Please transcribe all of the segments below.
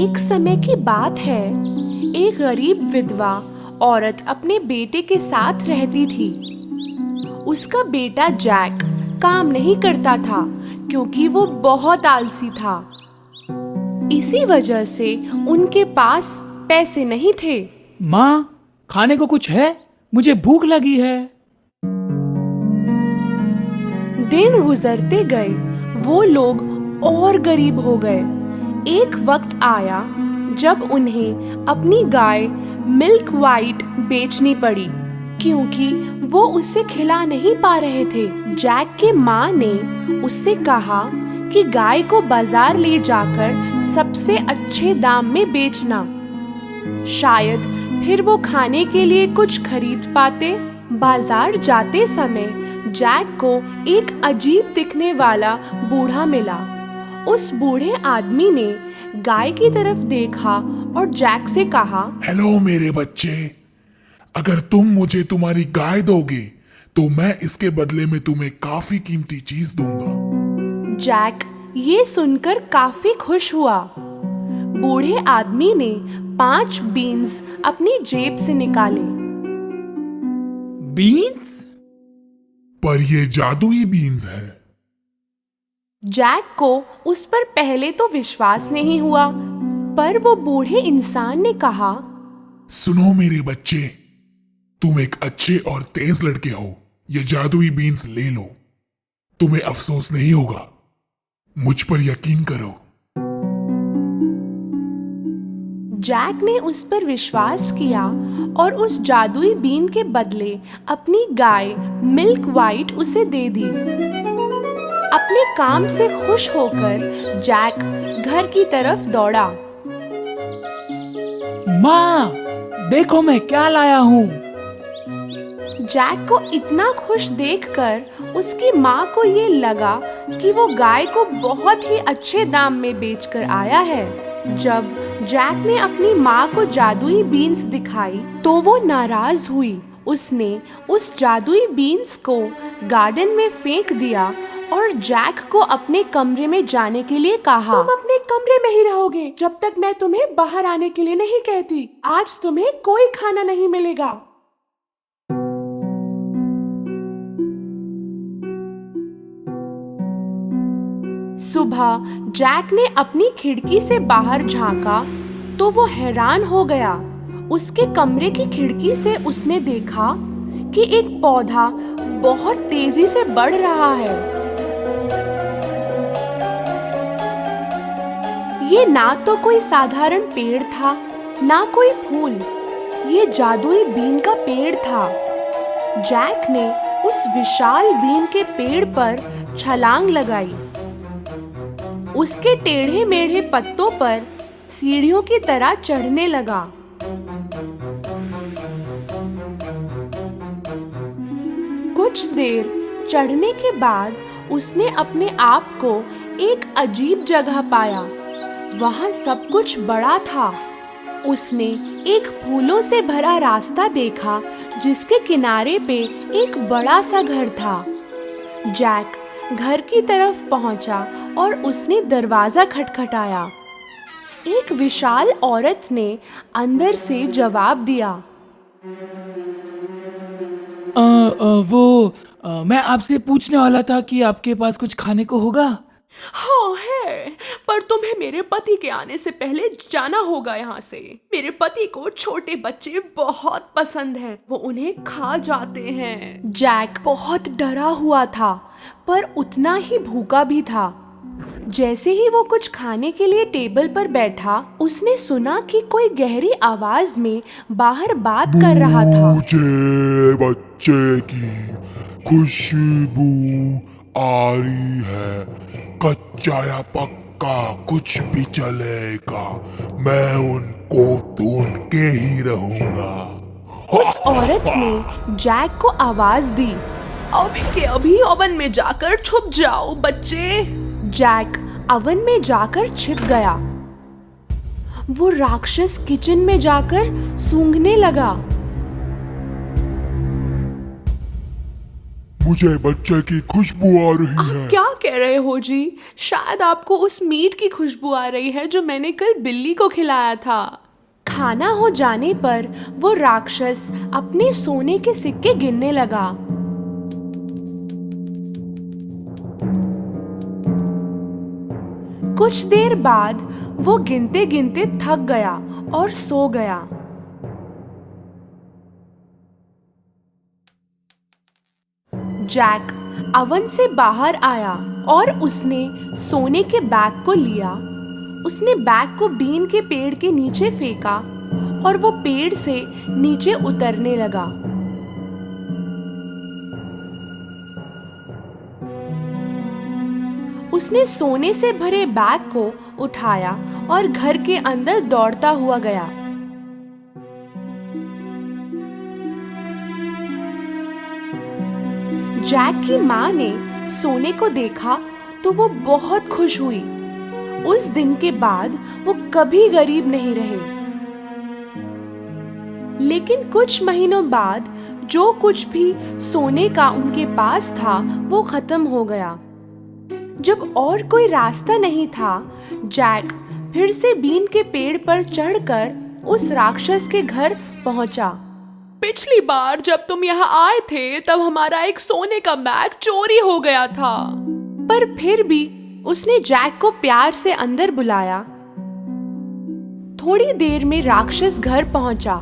एक समय की बात है, एक गरीब विधवा औरत अपने बेटे के साथ रहती थी। उसका बेटा जैक काम नहीं करता था क्योंकि वो बहुत आलसी था। इसी वजह से उनके पास पैसे नहीं थे। माँ, खाने को कुछ है? मुझे भूख लगी है। दिन गुजरते गए, वो लोग और गरीब हो गए। एक वक्त आया जब उन्हें अपनी गाय मिल्क वाइट बेचनी पड़ी क्योंकि वो उसे खिला नहीं पा रहे थे। जैक के माँ ने उससे कहा कि गाय को बाजार ले जाकर सबसे अच्छे दाम में बेचना, शायद फिर वो खाने के लिए कुछ खरीद पाते। बाजार जाते समय जैक को एक अजीब दिखने वाला बूढ़ा मिला। उस बूढ़े आदमी ने गाय की तरफ देखा और जैक से कहा, हेलो मेरे बच्चे, अगर तुम मुझे तुम्हारी गाय दोगे तो मैं इसके बदले में तुम्हें काफी कीमती चीज दूंगा। जैक ये सुनकर काफी खुश हुआ। बूढ़े आदमी ने 5 बीन्स अपनी जेब से निकाले। बीन्स? पर ये जादुई बीन्स है। जैक को उस पर पहले तो विश्वास नहीं हुआ, पर वो बूढ़े इंसान ने कहा, सुनो मेरे बच्चे, तुम एक अच्छे और तेज लड़के हो। ये जादुई बीन्स ले लो, तुम्हें अफसोस नहीं होगा। मुझ पर यकीन करो। जैक ने उस पर विश्वास किया और उस जादुई बीन के बदले अपनी गाय मिल्क वाइट उसे दे दी। अपने काम से खुश होकर जैक घर की तरफ दौड़ा। माँ, देखो मैं क्या लाया हूँ। जैक को इतना खुश देखकर उसकी माँ को ये लगा कि वो गाय को बहुत ही अच्छे दाम में बेचकर आया है। जब जैक ने अपनी माँ को जादुई बीन्स दिखाई तो वो नाराज हुई। उसने उस जादुई बीन्स को गार्डन में फेंक दिया और जैक को अपने कमरे में जाने के लिए कहा। तुम अपने कमरे में ही रहोगे जब तक मैं तुम्हें बाहर आने के लिए नहीं कहती। आज तुम्हें कोई खाना नहीं मिलेगा। सुबह जैक ने अपनी खिड़की से बाहर झांका तो वो हैरान हो गया। उसके कमरे की खिड़की से उसने देखा कि एक पौधा बहुत तेजी से बढ़ रहा है। ये ना तो कोई साधारण पेड़ था, ना कोई फूल। ये जादुई बीन का पेड़ था। जैक ने उस विशाल बीन के पेड़ पर छलांग लगाई। उसके टेढ़े मेढ़े पत्तों पर सीढ़ियों की तरह चढ़ने लगा। कुछ देर चढ़ने के बाद उसने अपने आप को एक अजीब जगह पाया। वहाँ सब कुछ बड़ा था। उसने एक फूलों से भरा रास्ता देखा जिसके किनारे पे एक बड़ा सा घर था। जैक घर की तरफ पहुंचा और उसने दरवाजा खटखटाया। एक विशाल औरत ने अंदर से जवाब दिया। मैं आपसे पूछने वाला था कि आपके पास कुछ खाने को होगा? हाँ है, पर तुम्हें मेरे पति के आने से पहले जाना होगा यहाँ से। मेरे पति को छोटे बच्चे बहुत पसंद हैं, वो उन्हें खा जाते हैं। जैक बहुत डरा हुआ था पर उतना ही भूखा भी था। जैसे ही वो कुछ खाने के लिए टेबल पर बैठा, उसने सुना कि कोई गहरी आवाज में बाहर बात कर रहा था। मुझे बच्चे की खुशबू आ रही है। कच्चा या पक्का कुछ भी चलेगा, मैं उनको ढूंढ के ही रहूंगा। उस औरत ने जैक को आवाज दी, अभी के अभी ओवन में जाकर छुप जाओ बच्चे। जैक ओवन में जाकर छिप गया। वो राक्षस किचन में जाकर सूंघने लगा। मुझे बच्चे की खुशबू आ रही है। क्या कह रहे हो जी? शायद आपको उस मीट की खुशबू आ रही है जो मैंने कल बिल्ली को खिलाया था। खाना हो जाने पर वो राक्षस अपने सोने के सिक्के गिनने लगा। कुछ देर बाद वो गिनते गिनते थक गया और सो गया। जैक अवन से बाहर आया और उसने सोने के बैग को लिया। उसने बैग को बीन के पेड़ के नीचे फेंका और वो पेड़ से नीचे उतरने लगा। उसने सोने से भरे बैग को उठाया और घर के अंदर दौड़ता हुआ गया। जैक की माँ ने सोने को देखा तो वो बहुत खुश हुई। उस दिन के बाद वो कभी गरीब नहीं रहे। लेकिन कुछ महीनों बाद जो कुछ भी सोने का उनके पास था वो खत्म हो गया। जब और कोई रास्ता नहीं था, जैक फिर से बीन के पेड़ पर चढ़कर उस राक्षस के घर पहुंचा। पिछली बार जब तुम यहाँ आए थे तब हमारा एक सोने का बैग चोरी हो गया था। पर फिर भी उसने जैक को प्यार से अंदर बुलाया। थोड़ी देर में राक्षस घर पहुंचा।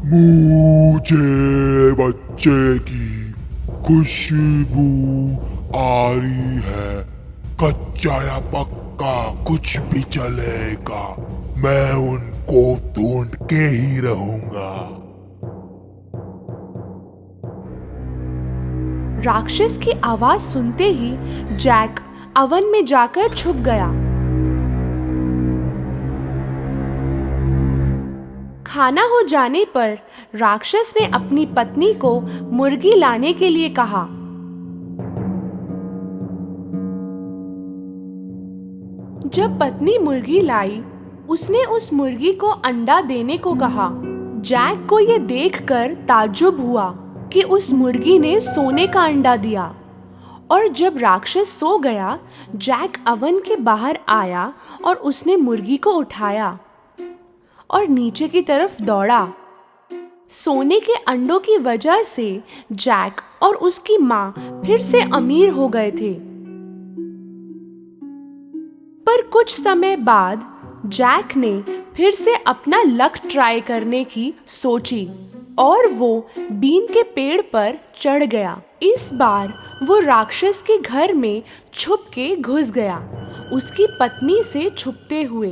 मुझे बच्चे की खुशबू आ रही है। कच्चा या पक्का कुछ भी चलेगा, मैं उनको ढूंढ के ही रहूंगा। राक्षस की आवाज सुनते ही जैक अवन में जाकर छुप गया। खाना हो जाने पर राक्षस ने अपनी पत्नी को मुर्गी लाने के लिए कहा। जब पत्नी मुर्गी लाई, उसने उस मुर्गी को अंडा देने को कहा। जैक को यह देखकर ताज्जुब हुआ कि उस मुर्गी ने सोने का अंडा दिया। और जब राक्षस सो गया, जैक अवन के बाहर आया और उसने मुर्गी को उठाया और नीचे की तरफ दौड़ा। सोने के अंडों की वजह से जैक और उसकी माँ फिर से अमीर हो गए थे। पर कुछ समय बाद जैक ने फिर से अपना लक ट्राई करने की सोची और वो बीन के पेड़ पर चढ़ गया। इस बार वो राक्षस के घर में छुप के घुस गया, उसकी पत्नी से छुपते हुए,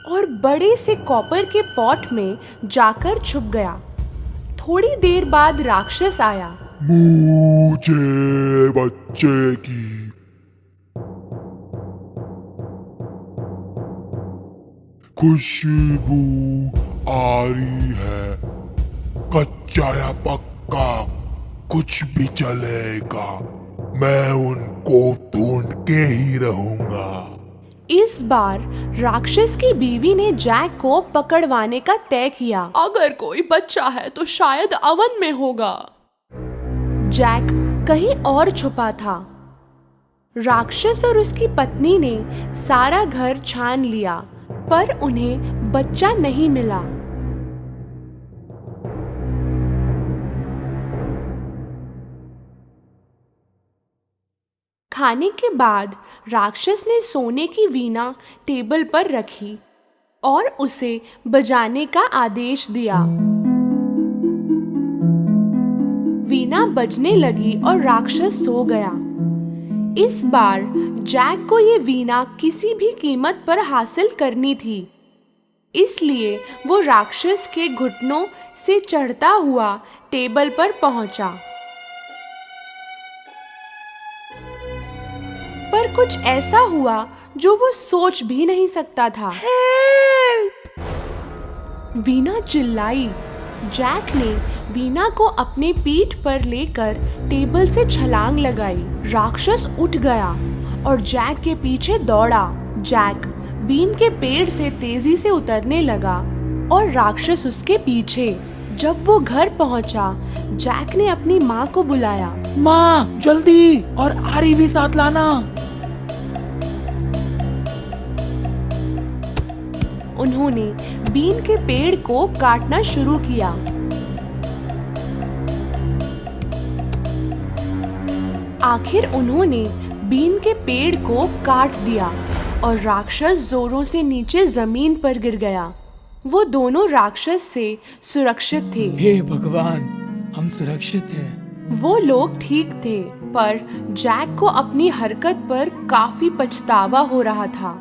और बड़े से कॉपर के पॉट में जाकर छुप गया। थोड़ी देर बाद राक्षस आया। मुझे बच्चे की खुशबू आ रही है। कच्चा या पक्का कुछ भी चलेगा, मैं उनको ढूंढ के ही रहूंगा। इस बार राक्षस की बीवी ने जैक को पकड़वाने का तय किया। अगर कोई बच्चा है तो शायद अवन में होगा। जैक कहीं और छुपा था। राक्षस और उसकी पत्नी ने सारा घर छान लिया, पर उन्हें बच्चा नहीं मिला। खाने के बाद राक्षस ने सोने की वीणा टेबल पर रखी और उसे बजाने का आदेश दिया। वीणा बजने लगी और राक्षस सो गया। इस बार जैक को ये वीणा किसी भी कीमत पर हासिल करनी थी, इसलिए वो राक्षस के घुटनों से चढ़ता हुआ टेबल पर पहुंचा। पर कुछ ऐसा हुआ जो वो सोच भी नहीं सकता था। हेल्प! वीणा चिल्लाई। जैक ने वीणा को अपने पीठ पर लेकर टेबल से छलांग लगाई। राक्षस उठ गया और जैक के पीछे दौड़ा। जैक बीन के पेड़ से तेजी से उतरने लगा और राक्षस उसके पीछे। जब वो घर पहुंचा, जैक ने अपनी माँ को बुलाया। माँ जल्दी, और आरी भी साथ लाना। उन्होंने बीन के पेड़ को काटना शुरू किया। आखिर उन्होंने बीन के पेड़ को काट दिया और राक्षस जोरों से नीचे जमीन पर गिर गया। वो दोनों राक्षस से सुरक्षित थे। हे भगवान, हम सुरक्षित हैं। वो लोग ठीक थे, पर जैक को अपनी हरकत पर काफी पछतावा हो रहा था।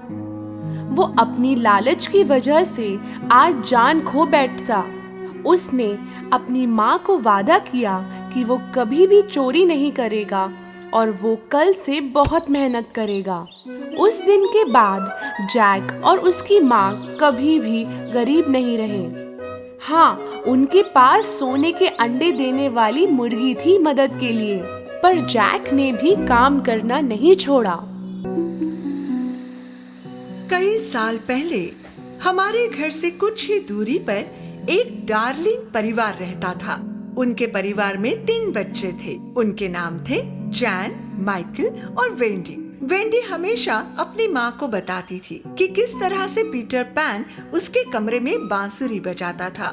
वो अपनी लालच की वजह से आज जान खो बैठता। उसने अपनी माँ को वादा किया कि वो कभी भी चोरी नहीं करेगा और वो कल से बहुत मेहनत करेगा। उस दिन के बाद जैक और उसकी माँ कभी भी गरीब नहीं रहे। हाँ, उनके पास सोने के अंडे देने वाली मुर्गी थी मदद के लिए, पर जैक ने भी काम करना नहीं छोड़ा। कई साल पहले हमारे घर से कुछ ही दूरी पर एक डार्लिंग परिवार रहता था। उनके परिवार में 3 बच्चे थे। उनके नाम थे जैन, माइकल और वेंडी। वेंडी हमेशा अपनी माँ को बताती थी कि किस तरह से पीटर पैन उसके कमरे में बांसुरी बजाता था।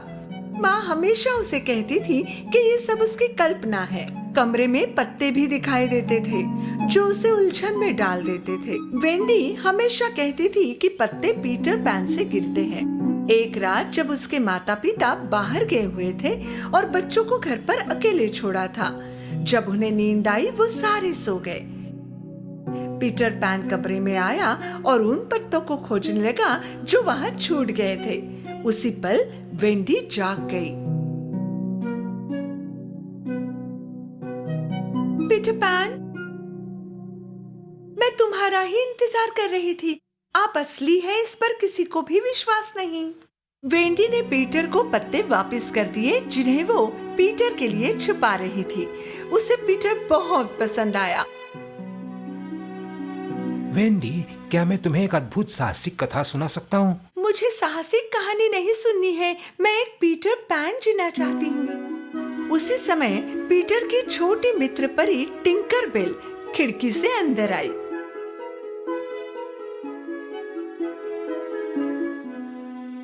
माँ हमेशा उसे कहती थी कि ये सब उसकी कल्पना है। कमरे में पत्ते भी दिखाई देते थे जो उसे उलझन में डाल देते थे। वेंडी हमेशा कहती थी कि पत्ते पीटर पैन से गिरते हैं। एक रात जब उसके माता पिता बाहर गए हुए थे और बच्चों को घर पर अकेले छोड़ा था, जब उन्हें नींद आई वो सारे सो गए। पीटर पैन कमरे में आया और उन पत्तों को खोजने लगा जो वहाँ छूट गए थे। उसी पल वेंडी जाग गई। पीटर पैन, मैं तुम्हारा ही इंतजार कर रही थी। आप असली हैं, इस पर किसी को भी विश्वास नहीं। वेंडी ने पीटर को पत्ते वापस कर दिए जिन्हें वो पीटर के लिए छुपा रही थी। उसे पीटर बहुत पसंद आया। वेंडी, क्या मैं तुम्हें एक अद्भुत साहसिक कथा सुना सकता हूँ? मुझे साहसिक कहानी नहीं सुननी है, मैं एक पीटर पैन जीना चाहती हूँ। उसी समय पीटर की छोटी मित्र परी टिंकर बेल खिड़की से अंदर आई।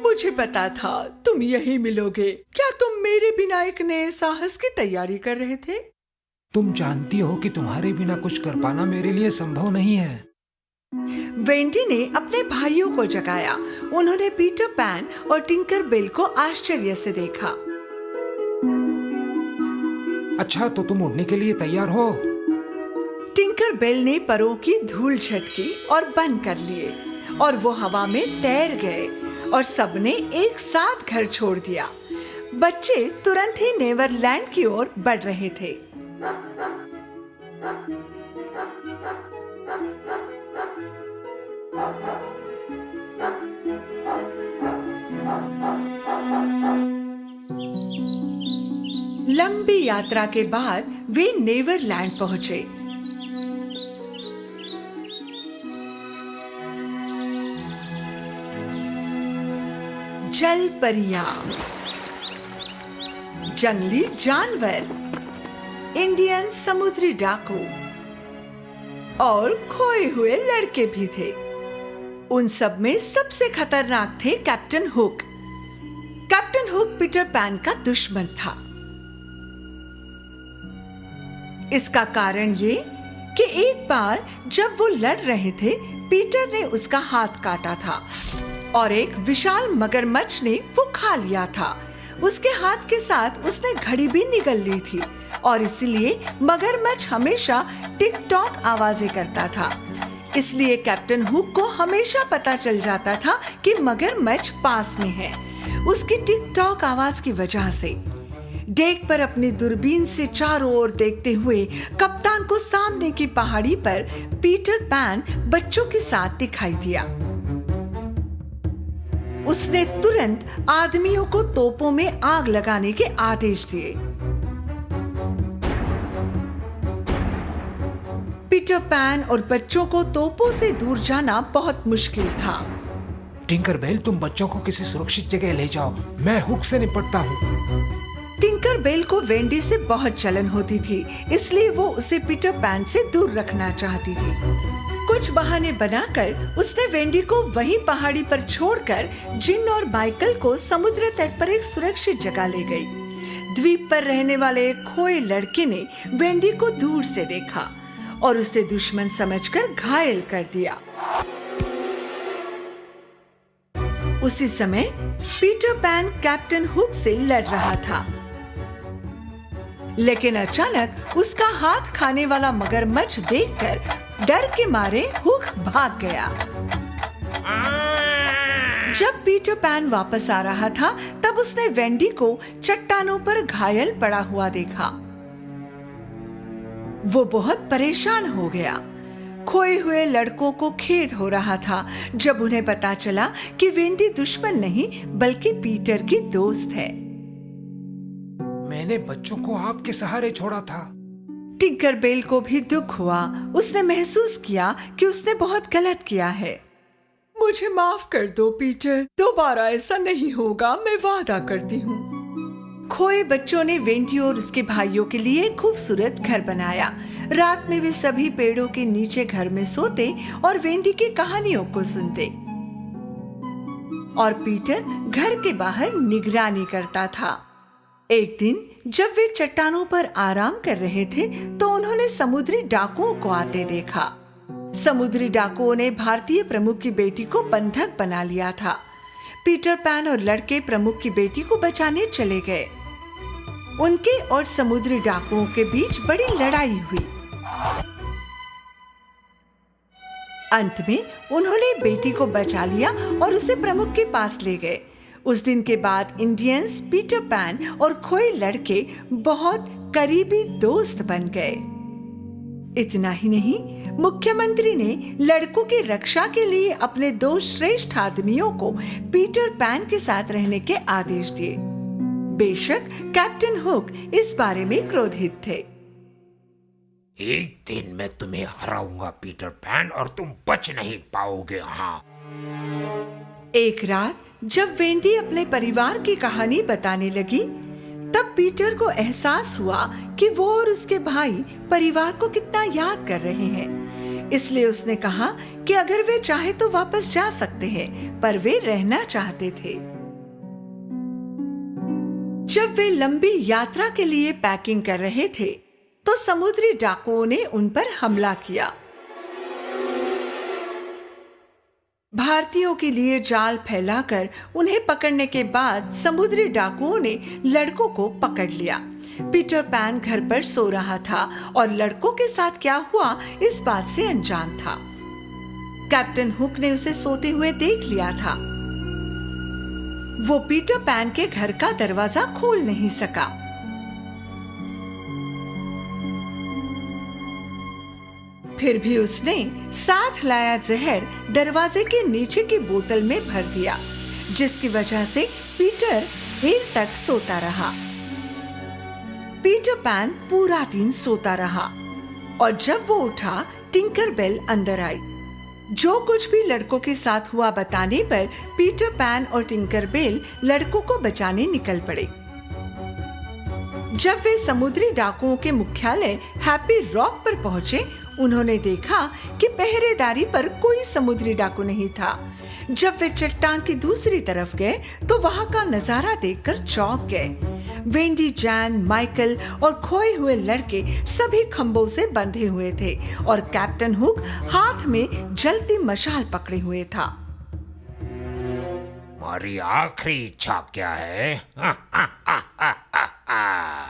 मुझे पता था तुम यही मिलोगे। क्या तुम मेरे बिना एक नए साहस की तैयारी कर रहे थे? तुम जानती हो कि तुम्हारे बिना कुछ कर पाना मेरे लिए संभव नहीं है। वेंडी ने अपने भाइयों को जगाया। उन्होंने पीटर पैन और टिंकर बेल को आश्चर्य से देखा। अच्छा, तो तुम उड़ने के लिए तैयार हो? टिंकर बेल ने परों की धूल झटकी और बंद कर लिए और वो हवा में तैर गए और सबने एक साथ घर छोड़ दिया। बच्चे तुरंत ही नेवरलैंड की ओर बढ़ रहे थे। लंबी यात्रा के बाद वे नेवरलैंड पहुंचे। जल परियां, जंगली जानवर, इंडियन समुद्री डाकू और खोए हुए लड़के भी थे। उन सब में सबसे खतरनाक थे captain hook. Captain hook Peter pan का दुश्मन था। इसका कारण ये कि एक बार जब वो लड़ रहे थे, पीटर ने उसका हाथ काटा था और एक विशाल मगरमच्छ ने वो खा लिया था। उसके हाथ के साथ उसने घड़ी भी निगल ली थी और इसलिए मगरमच्छ हमेशा टिक टॉक आवाजें करता था। इसलिए कैप्टन हुक को हमेशा पता चल जाता था कि मगरमच्छ पास में है, उसकी टिक टॉक आवाज की वजह से। डेक पर अपनी दूरबीन से चारों ओर देखते हुए कप्तान को सामने की पहाड़ी पर पीटर पैन बच्चों के साथ दिखाई दिया। उसने तुरंत आदमियों को तोपों में आग लगाने के आदेश दिए। पीटर पैन और बच्चों को तोपों से दूर जाना बहुत मुश्किल था। टिंकर बेल, तुम बच्चों को किसी सुरक्षित जगह ले जाओ, मैं हुक से निपटता हूँ। टिंकर बेल को वेंडी से बहुत जलन होती थी, इसलिए वो उसे पीटर पैन से दूर रखना चाहती थी। कुछ बहाने बनाकर उसने वेंडी को वहीं पहाड़ी पर छोड़कर जिन और माइकल को समुद्र तट पर एक सुरक्षित जगह ले गई। द्वीप पर रहने वाले एक खोए लड़के ने वेंडी को दूर से देखा और उसे दुश्मन समझकर घायल कर दिया। उसी समय पीटर पैन कैप्टन हुक से लड़ रहा था, लेकिन अचानक उसका हाथ खाने वाला मगरमच्छ देखकर डर के मारे हुक भाग गया। जब पीटर पैन वापस आ रहा था, तब उसने वेंडी को चट्टानों पर घायल पड़ा हुआ देखा। वो बहुत परेशान हो गया। खोए हुए लड़कों को खेद हो रहा था जब उन्हें पता चला कि वेंडी दुश्मन नहीं बल्कि पीटर की दोस्त है। मैंने बच्चों को आपके सहारे छोड़ा था। टिंकर बेल को भी दुख हुआ। उसने महसूस किया कि उसने बहुत गलत किया है। मुझे माफ कर दो पीटर, दोबारा ऐसा नहीं होगा, मैं वादा करती हूँ। खोए बच्चों ने वेंडी और उसके भाइयों के लिए एक खूबसूरत घर बनाया। रात में वे सभी पेड़ों के नीचे घर में सोते और वेंडी की कहानियों को सुनते, और पीटर घर के बाहर निगरानी करता था। एक दिन जब वे चट्टानों पर आराम कर रहे थे, तो उन्होंने समुद्री डाकुओं को आते देखा। समुद्री डाकुओं ने भारतीय प्रमुख की बेटी को बंधक बना लिया था। पीटर पैन और लड़के प्रमुख की बेटी को बचाने चले गए। उनके और समुद्री डाकुओं के बीच बड़ी लड़ाई हुई। अंत में उन्होंने बेटी को बचा लिया और उसे प्रमुख के पास ले गए। उस दिन के बाद इंडियंस, पीटर पैन और खोए लड़के बहुत करीबी दोस्त बन गए। इतना ही नहीं, मुख्यमंत्री ने लड़कों की रक्षा के लिए अपने 2 श्रेष्ठ आदमियों को पीटर पैन के साथ रहने के आदेश दिए। बेशक कैप्टन हुक इस बारे में क्रोधित थे। एक दिन मैं तुम्हें हराऊंगा पीटर पैन, और तुम बच नहीं पाओगे। हाँ। एक रात जब वेंडी अपने परिवार की कहानी बताने लगी, तब पीटर को एहसास हुआ कि वो और उसके भाई परिवार को कितना याद कर रहे हैं। इसलिए उसने कहा कि अगर वे चाहे तो वापस जा सकते हैं, पर वे रहना चाहते थे। जब वे लंबी यात्रा के लिए पैकिंग कर रहे थे, तो समुद्री डाकुओं ने उन पर हमला किया। भारतीयों के लिए जाल फैलाकर उन्हें पकड़ने के बाद समुद्री डाकुओं ने लड़कों को पकड़ लिया। पीटर पैन घर पर सो रहा था और लड़कों के साथ क्या हुआ इस बात से अनजान था। कैप्टन हुक ने उसे सोते हुए देख लिया था। वो पीटर पैन के घर का दरवाजा खोल नहीं सका। फिर भी उसने साथ लाया जहर दरवाजे के नीचे की बोतल में भर दिया, जिसकी वजह से पीटर देर तक सोता रहा। पीटर पैन पूरा दिन सोता रहा और जब वो उठा, टिंकर बेल अंदर आई। जो कुछ भी लड़कों के साथ हुआ बताने पर पीटर पैन और टिंकर बेल लड़कों को बचाने निकल पड़े। जब वे समुद्री डाकुओं के मुख्यालय हैप्पी रॉक पर पहुंचे, उन्होंने देखा कि पहरेदारी पर कोई समुद्री डाकू नहीं था। जब वे चट्टान की दूसरी तरफ गए, तो वहां का नजारा देखकर चौंक गए। वेंडी, जैन, माइकल और खोए हुए लड़के सभी खंभों से बंधे हुए थे और कैप्टन हुक हाथ में जलती मशाल पकड़े हुए था। हमारी आखिरी इच्छा क्या है?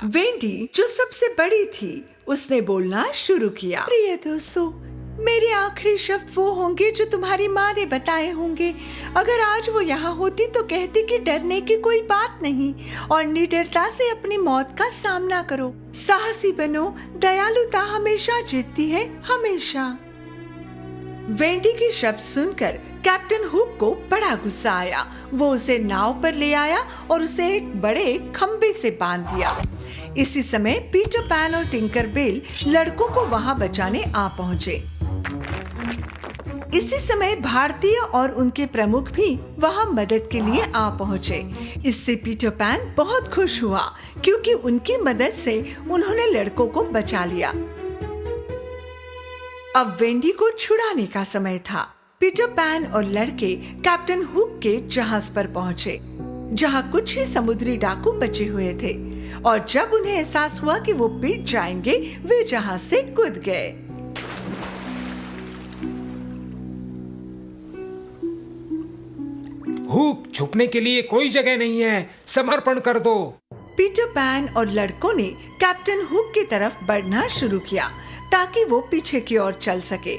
वेंडी, जो सबसे बड़ी थी, उसने बोलना शुरू किया। प्रिय दोस्तों, मेरे आखिरी शब्द वो होंगे जो तुम्हारी माँ ने बताए होंगे। अगर आज वो यहाँ होती तो कहती कि डरने की कोई बात नहीं और निडरता से अपनी मौत का सामना करो। साहसी बनो, दयालुता हमेशा जीतती है, हमेशा। वेंडी के शब्द सुनकर कैप्टन हुक को बड़ा गुस्सा आया। वो उसे नाव पर ले आया और उसे एक बड़े खंबे से बांध दिया। इसी समय पीटर पैन और टिंकर बेल लड़कों को वहां बचाने आ पहुंचे। इसी समय भारतीय और उनके प्रमुख भी वहाँ मदद के लिए आ पहुँचे। इससे पीटर पैन बहुत खुश हुआ क्योंकि उनकी मदद से उन्होंने लड़कों को बचा लिया। अब वेंडी को छुड़ाने का समय था। पीटर पैन और लड़के कैप्टन हुक के जहाज पर पहुँचे, जहाँ कुछ ही समुद्री डाकू बचे हुए थे, और जब उन्हें एहसास हुआ कि वो पिट जाएंगे, वे जहाज से कूद गए। हुक, छुपने के लिए कोई जगह नहीं है, समर्पण कर दो। पीटर पैन और लड़कों ने कैप्टन हुक की तरफ बढ़ना शुरू किया ताकि वो पीछे की ओर चल सके,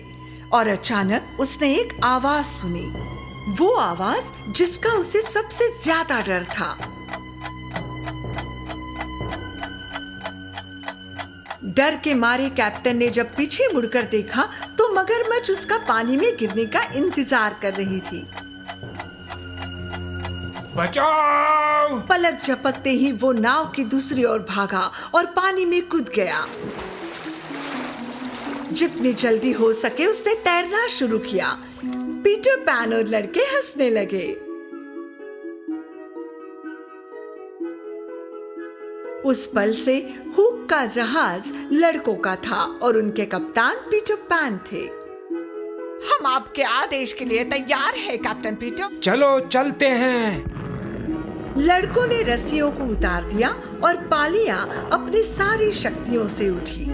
और अचानक उसने एक आवाज सुनी, वो आवाज जिसका उसे सबसे ज्यादा डर था। डर के मारे कैप्टन ने जब पीछे मुड़कर देखा तो मगरमच्छ उसका पानी में गिरने का इंतजार कर रही थी। बचाओ! पलक झपकते ही वो नाव की दूसरी ओर भागा और पानी में कूद गया। जितनी जल्दी हो सके उसने तैरना शुरू किया। पीटर पैन और लड़के हंसने लगे। उस पल से हुक का जहाज लड़कों का था और उनके कप्तान पीटर पैन थे। हम आपके आदेश के लिए तैयार हैं, कैप्टन पीटर। चलो चलते हैं। लड़कों ने रस्सियों को उतार दिया और पालियां अपनी सारी शक्तियों से उठी।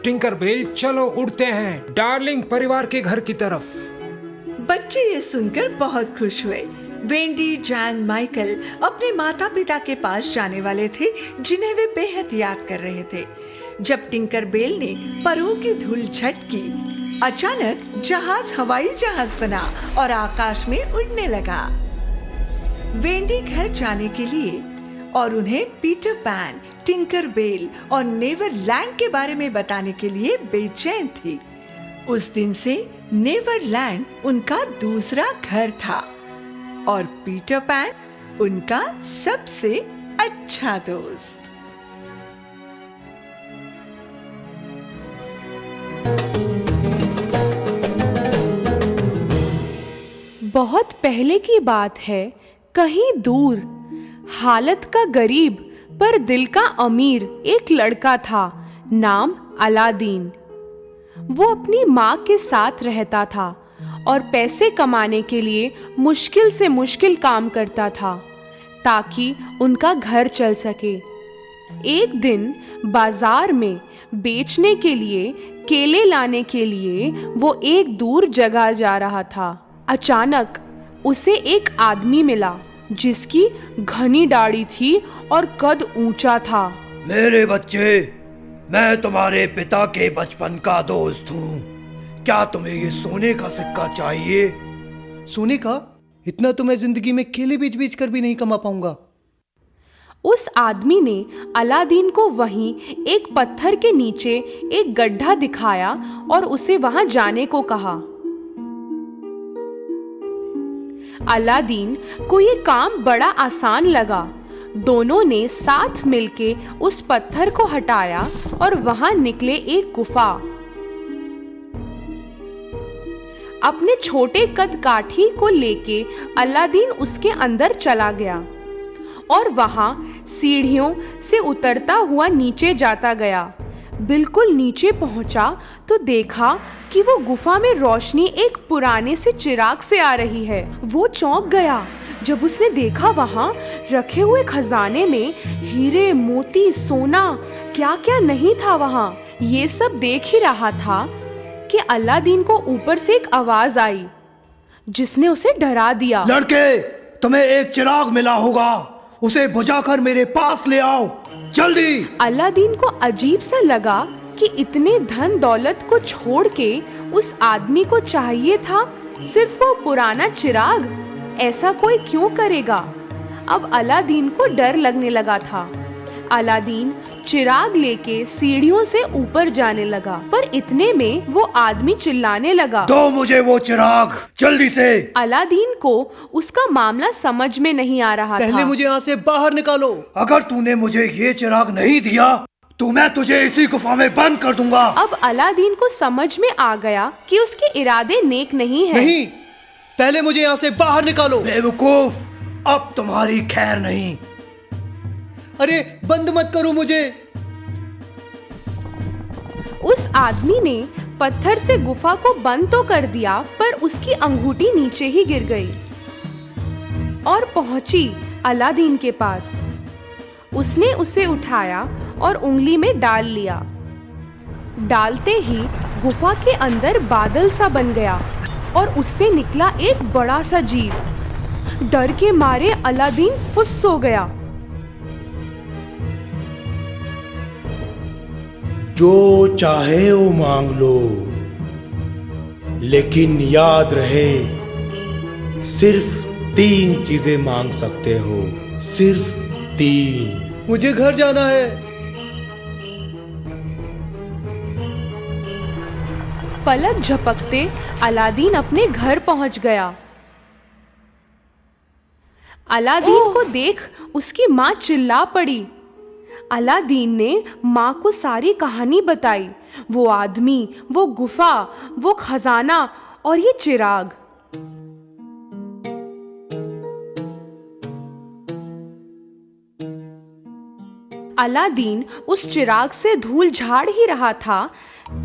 टिंकरबेल, चलो उड़ते हैं डार्लिंग परिवार के घर की तरफ। बच्चे ये सुनकर बहुत खुश हुए। वेंडी, जैन, माइकल अपने माता पिता के पास जाने वाले थे, जिन्हें वे बेहद याद कर रहे थे। जब टिंकरबेल ने परों की धूल झटकी, अचानक जहाज हवाई जहाज बना और आकाश में उड़ने लगा। वेंडी घर जाने के लिए और उन्हें पीटर पैन, टिंकरबेल और नेवरलैंड के बारे में बताने के लिए बेचैन थी। उस दिन से नेवरलैंड उनका दूसरा घर था और पीटर पैन उनका सबसे अच्छा दोस्त। बहुत पहले की बात है, कहीं दूर हालत का गरीब पर दिल का अमीर एक लड़का था, नाम अलादीन। वो अपनी माँ के साथ रहता था और पैसे कमाने के लिए मुश्किल से मुश्किल काम करता था ताकि उनका घर चल सके। एक दिन बाजार में बेचने के लिए केले लाने के लिए वो एक दूर जगह जा रहा था। अचानक उसे एक आदमी मिला जिसकी घनी दाढ़ी थी और कद ऊंचा था। मेरे बच्चे, मैं तुम्हारे पिता के बचपन का दोस्त हूँ। क्या तुम्हें ये सोने का सिक्का चाहिए? सोने का? इतना तो मैं जिंदगी में केले बेच बेच कर भी नहीं कमा पाऊंगा। उस आदमी ने अलादीन को वहीं एक पत्थर के नीचे एक गड्ढा दिखाया और उसे वहां जाने को कहा। अलादीन को ये काम बड़ा आसान लगा। दोनों ने साथ मिलके उस पत्थर को हटाया और वहां निकले एक गुफा। अपने छोटे कद काठी को लेके अलादीन उसके अंदर चला गया और वहां सीढ़ियों से उतरता हुआ नीचे जाता गया। बिल्कुल नीचे पहुंचा तो देखा कि वो गुफा में रोशनी एक पुराने से चिराग से आ रही है। वो चौंक गया जब उसने देखा वहां रखे हुए खजाने में हीरे, मोती, सोना, क्या क्या नहीं था वहां। ये सब देख ही रहा था कि अलादीन को ऊपर से एक आवाज आई जिसने उसे डरा दिया। लड़के, तुम्हें एक चिराग मिला होगा, उसे बुझाकर मेरे पास ले आओ, जल्दी। अलादीन को अजीब सा लगा कि इतने धन दौलत को छोड़ के उस आदमी को चाहिए था सिर्फ वो पुराना चिराग। ऐसा कोई क्यों करेगा? अब अलादीन को डर लगने लगा था। अलादीन चिराग लेके सीढ़ियों से ऊपर जाने लगा, पर इतने में वो आदमी चिल्लाने लगा, दो मुझे वो चिराग, जल्दी से। अलादीन को उसका मामला समझ में नहीं आ रहा था। पहले मुझे यहाँ से बाहर निकालो। अगर तूने मुझे ये चिराग नहीं दिया तो मैं तुझे इसी गुफा में बंद कर दूंगा। अब अलादीन को समझ में आ गया कि उसके इरादे नेक नहीं है। नहीं, पहले मुझे यहाँ से बाहर निकालो। बेवकूफ, अब तुम्हारी खैर नहीं। अरे बंद मत करो मुझे। उस आदमी ने पत्थर से गुफा को बंद तो कर दिया, पर उसकी अंगूठी नीचे ही गिर गई और पहुंची अलादीन के पास। उसने उसे उठाया और उंगली में डाल लिया। डालते ही गुफा के अंदर बादल सा बन गया और उससे निकला एक बड़ा सा जीव। डर के मारे अलादीन फुस हो गया। जो चाहे वो मांग लो, लेकिन याद रहे सिर्फ 3 चीजें मांग सकते हो, सिर्फ 3। मुझे घर जाना है। पलक झपकते अलादीन अपने घर पहुंच गया। अलादीन को देख उसकी माँ चिल्ला पड़ी। अलादीन ने माँ को सारी कहानी बताई, वो आदमी, वो गुफा, वो खजाना और ये चिराग। अलादीन उस चिराग से धूल झाड़ ही रहा था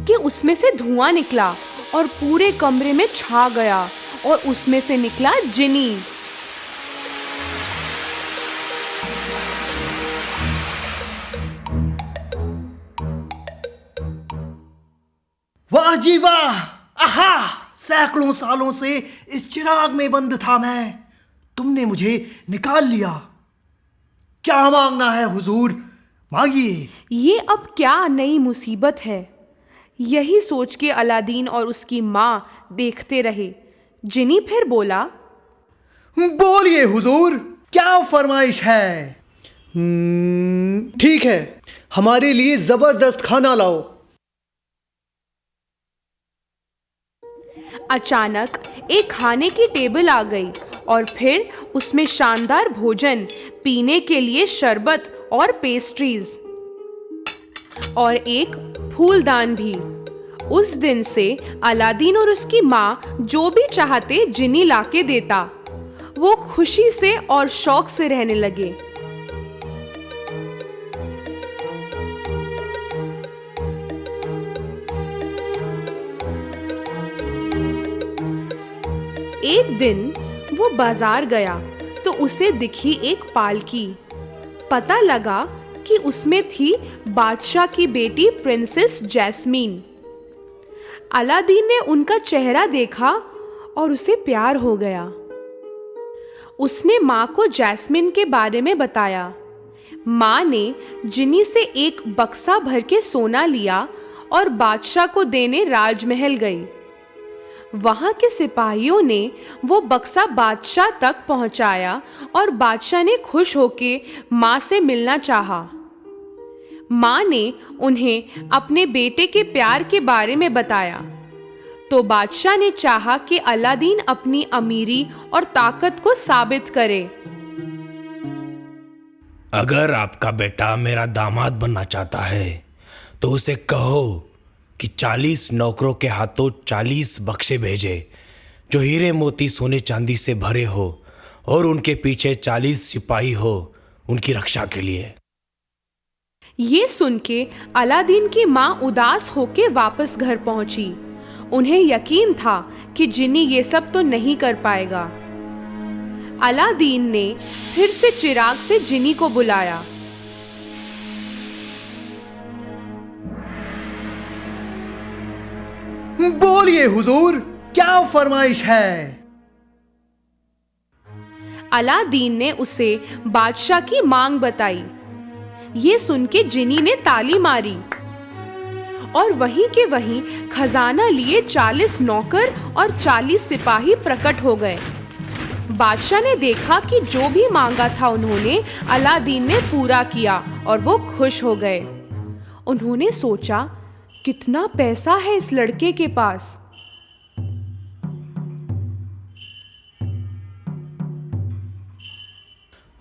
कि उसमें से धुआं निकला और पूरे कमरे में छा गया और उसमें से निकला जिनी। वाह जी वाह, आहा, सैकड़ों सालों से इस चिराग में बंद था मैं। तुमने मुझे निकाल लिया। क्या मांगना है हुजूर, मांगिए। ये अब क्या नई मुसीबत है, यही सोच के अलादीन और उसकी माँ देखते रहे। जिनी फिर बोला, बोलिए हुजूर, क्या फरमाइश है? ठीक है, हमारे लिए जबरदस्त खाना लाओ। अचानक एक खाने की टेबल आ गई और फिर उसमें शानदार भोजन, पीने के लिए शरबत और पेस्ट्रीज और एक फूलदान भी। उस दिन से अलादीन और उसकी माँ जो भी चाहते जिनी लाके देता। वो खुशी से और शौक से रहने लगे। एक दिन वो बाजार गया तो उसे दिखी एक पालकी। पता लगा कि उसमें थी बादशाह की बेटी प्रिंसेस जैस्मीन। अलादीन ने उनका चेहरा देखा और उसे प्यार हो गया। उसने माँ को जैस्मीन के बारे में बताया। माँ ने जिनी से एक बक्सा भर के सोना लिया और बादशाह को देने राजमहल गई। वहां के सिपाहियों ने वो बक्सा बादशाह तक पहुंचाया और बादशाह ने खुश होके माँ से मिलना चाहा। माँ ने उन्हें अपने बेटे के प्यार के बारे में बताया तो बादशाह ने चाहा कि अलादीन अपनी अमीरी और ताकत को साबित करे। अगर आपका बेटा मेरा दामाद बनना चाहता है तो उसे कहो कि 40 नौकरों के हाथों 40 बक्से भेजे जो हीरे मोती सोने चांदी से भरे हो और उनके पीछे 40 सिपाही हो उनकी रक्षा के लिए। ये सुन के अलादीन की माँ उदास होके वापस घर पहुंची। उन्हें यकीन था कि जिनी ये सब तो नहीं कर पाएगा। अलादीन ने फिर से चिराग से जिनी को बुलाया। बोलिए हुजूर, क्या फरमाइश है? अलादीन ने उसे बादशाह की मांग बताई। ये सुन के जिनी ने ताली मारी और वहीं के वहीं खजाना लिए 40 नौकर और 40 सिपाही प्रकट हो गए। बादशाह ने देखा कि जो भी मांगा था उन्होंने, अलादीन ने पूरा किया और वो खुश हो गए। उन्होंने सोचा, कितना पैसा है इस लड़के के पास।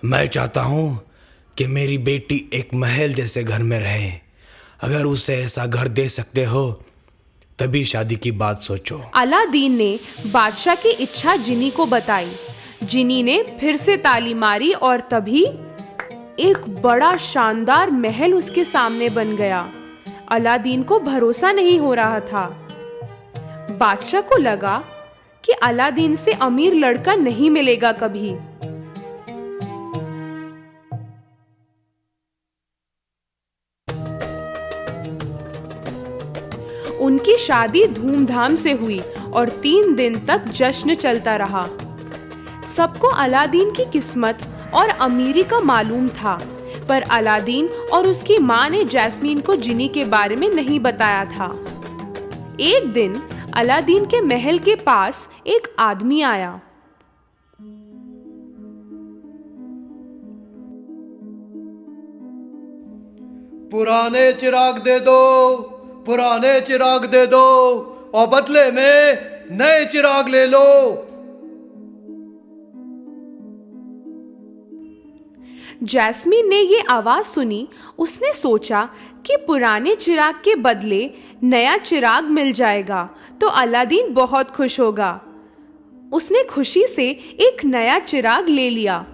मैं चाहता हूं कि मेरी बेटी एक महल जैसे घर में रहे अगर उसे ऐसा घर दे सकते हो तभी शादी की बात सोचो। अलादीन ने बादशाह की इच्छा जिनी को बताई। जिनी ने फिर से ताली मारी और तभी एक बड़ा शानदार महल उसके सामने बन गया। अलादीन को भरोसा नहीं हो रहा था। बादशाह को लगा कि अलादीन से अमीर लड़का नहीं मिलेगा कभी। उनकी शादी धूमधाम से हुई और 3 दिन तक जश्न चलता रहा। सबको अलादीन की किस्मत और अमीरी का मालूम था, पर अलादीन और उसकी माँ ने जैस्मीन को जिनी के बारे में नहीं बताया था। एक दिन अलादीन के महल के पास एक आदमी आया। पुराने चिराग दे दो, पुराने चिराग दे दो और बदले में नए चिराग ले लो। जैस्मीन ने ये आवाज सुनी। उसने सोचा कि पुराने चिराग के बदले नया चिराग मिल जाएगा तो अलादीन बहुत खुश होगा। उसने खुशी से एक नया चिराग ले लिया।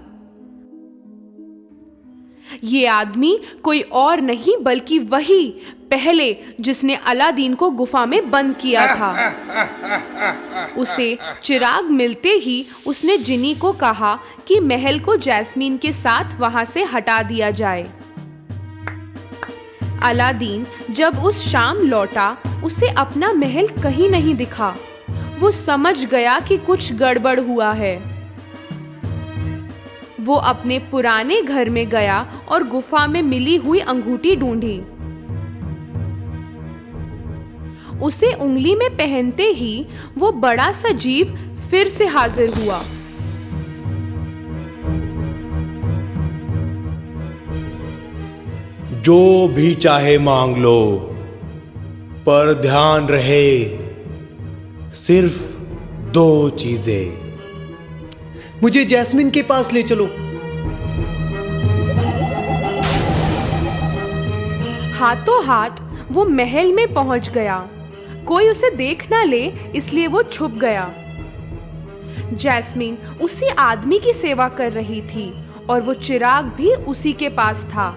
ये आदमी कोई और नहीं बल्कि वही पहले जिसने अलादीन को गुफा में बंद किया था। उसे चिराग मिलते ही उसने जिनी को कहा कि महल को जैस्मीन के साथ वहां से हटा दिया जाए। अलादीन जब उस शाम लौटा, उसे अपना महल कहीं नहीं दिखा। वो समझ गया कि कुछ गड़बड़ हुआ है। वो अपने पुराने घर में गया और गुफा में मिली हुई अंगूठी ढूंढी। उसे उंगली में पहनते ही वो बड़ा सा जीव फिर से हाजिर हुआ। जो भी चाहे मांग लो, पर ध्यान रहे सिर्फ 2 चीजें। मुझे जैस्मीन के पास ले चलो। हाथों हाथ वो महल में पहुंच गया। कोई उसे देख ना ले इसलिए वो छुप गया। जैस्मीन उसी आदमी की सेवा कर रही थी और वो चिराग भी उसी के पास था।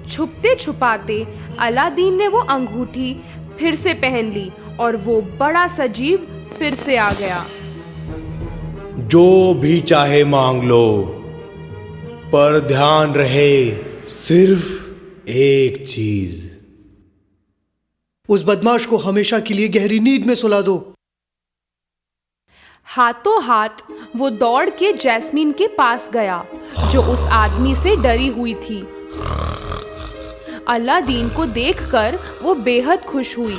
छुपते छुपाते अलादीन ने वो अंगूठी फिर से पहन ली और वो बड़ा सा जीव फिर से आ गया। जो भी चाहे मांग लो, पर ध्यान रहे सिर्फ एक चीज। उस बदमाश को हमेशा के लिए गहरी नींद में सुला दो। हाथों हाथ वो दौड़ के जैस्मीन के पास गया जो उस आदमी से डरी हुई थी। अलादीन को देखकर वो बेहद खुश हुई।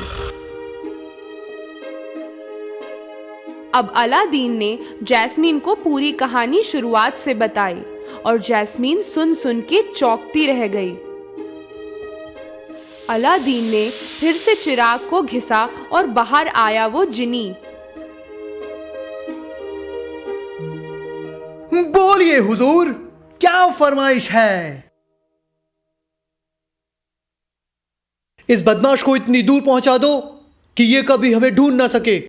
अब अलादीन ने जैस्मीन को पूरी कहानी शुरुआत से बताई और जैस्मीन सुन सुन के चौंकती रह गई। अलादीन ने फिर से चिराग को घिसा और बाहर आया वो जिनी। बोलिए हुजूर, क्या फरमाइश है? इस बदमाश को इतनी दूर पहुंचा दो कि ये कभी हमें ढूंढ ना सके।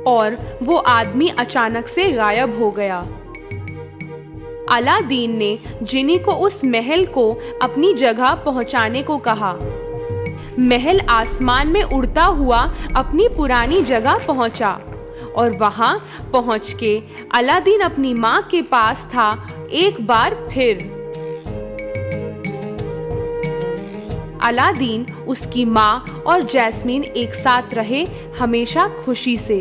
और वो आदमी अचानक से गायब हो गया। अलादीन ने जिनी को उस महल को अपनी जगह पहुंचाने को कहा। महल आसमान में उड़ता हुआ अपनी पुरानी जगह पहुंचा और वहां पहुंच के अलादीन अपनी मां के पास था एक बार फिर। अलादीन, उसकी मां और जैस्मीन एक साथ रहे हमेशा खुशी से।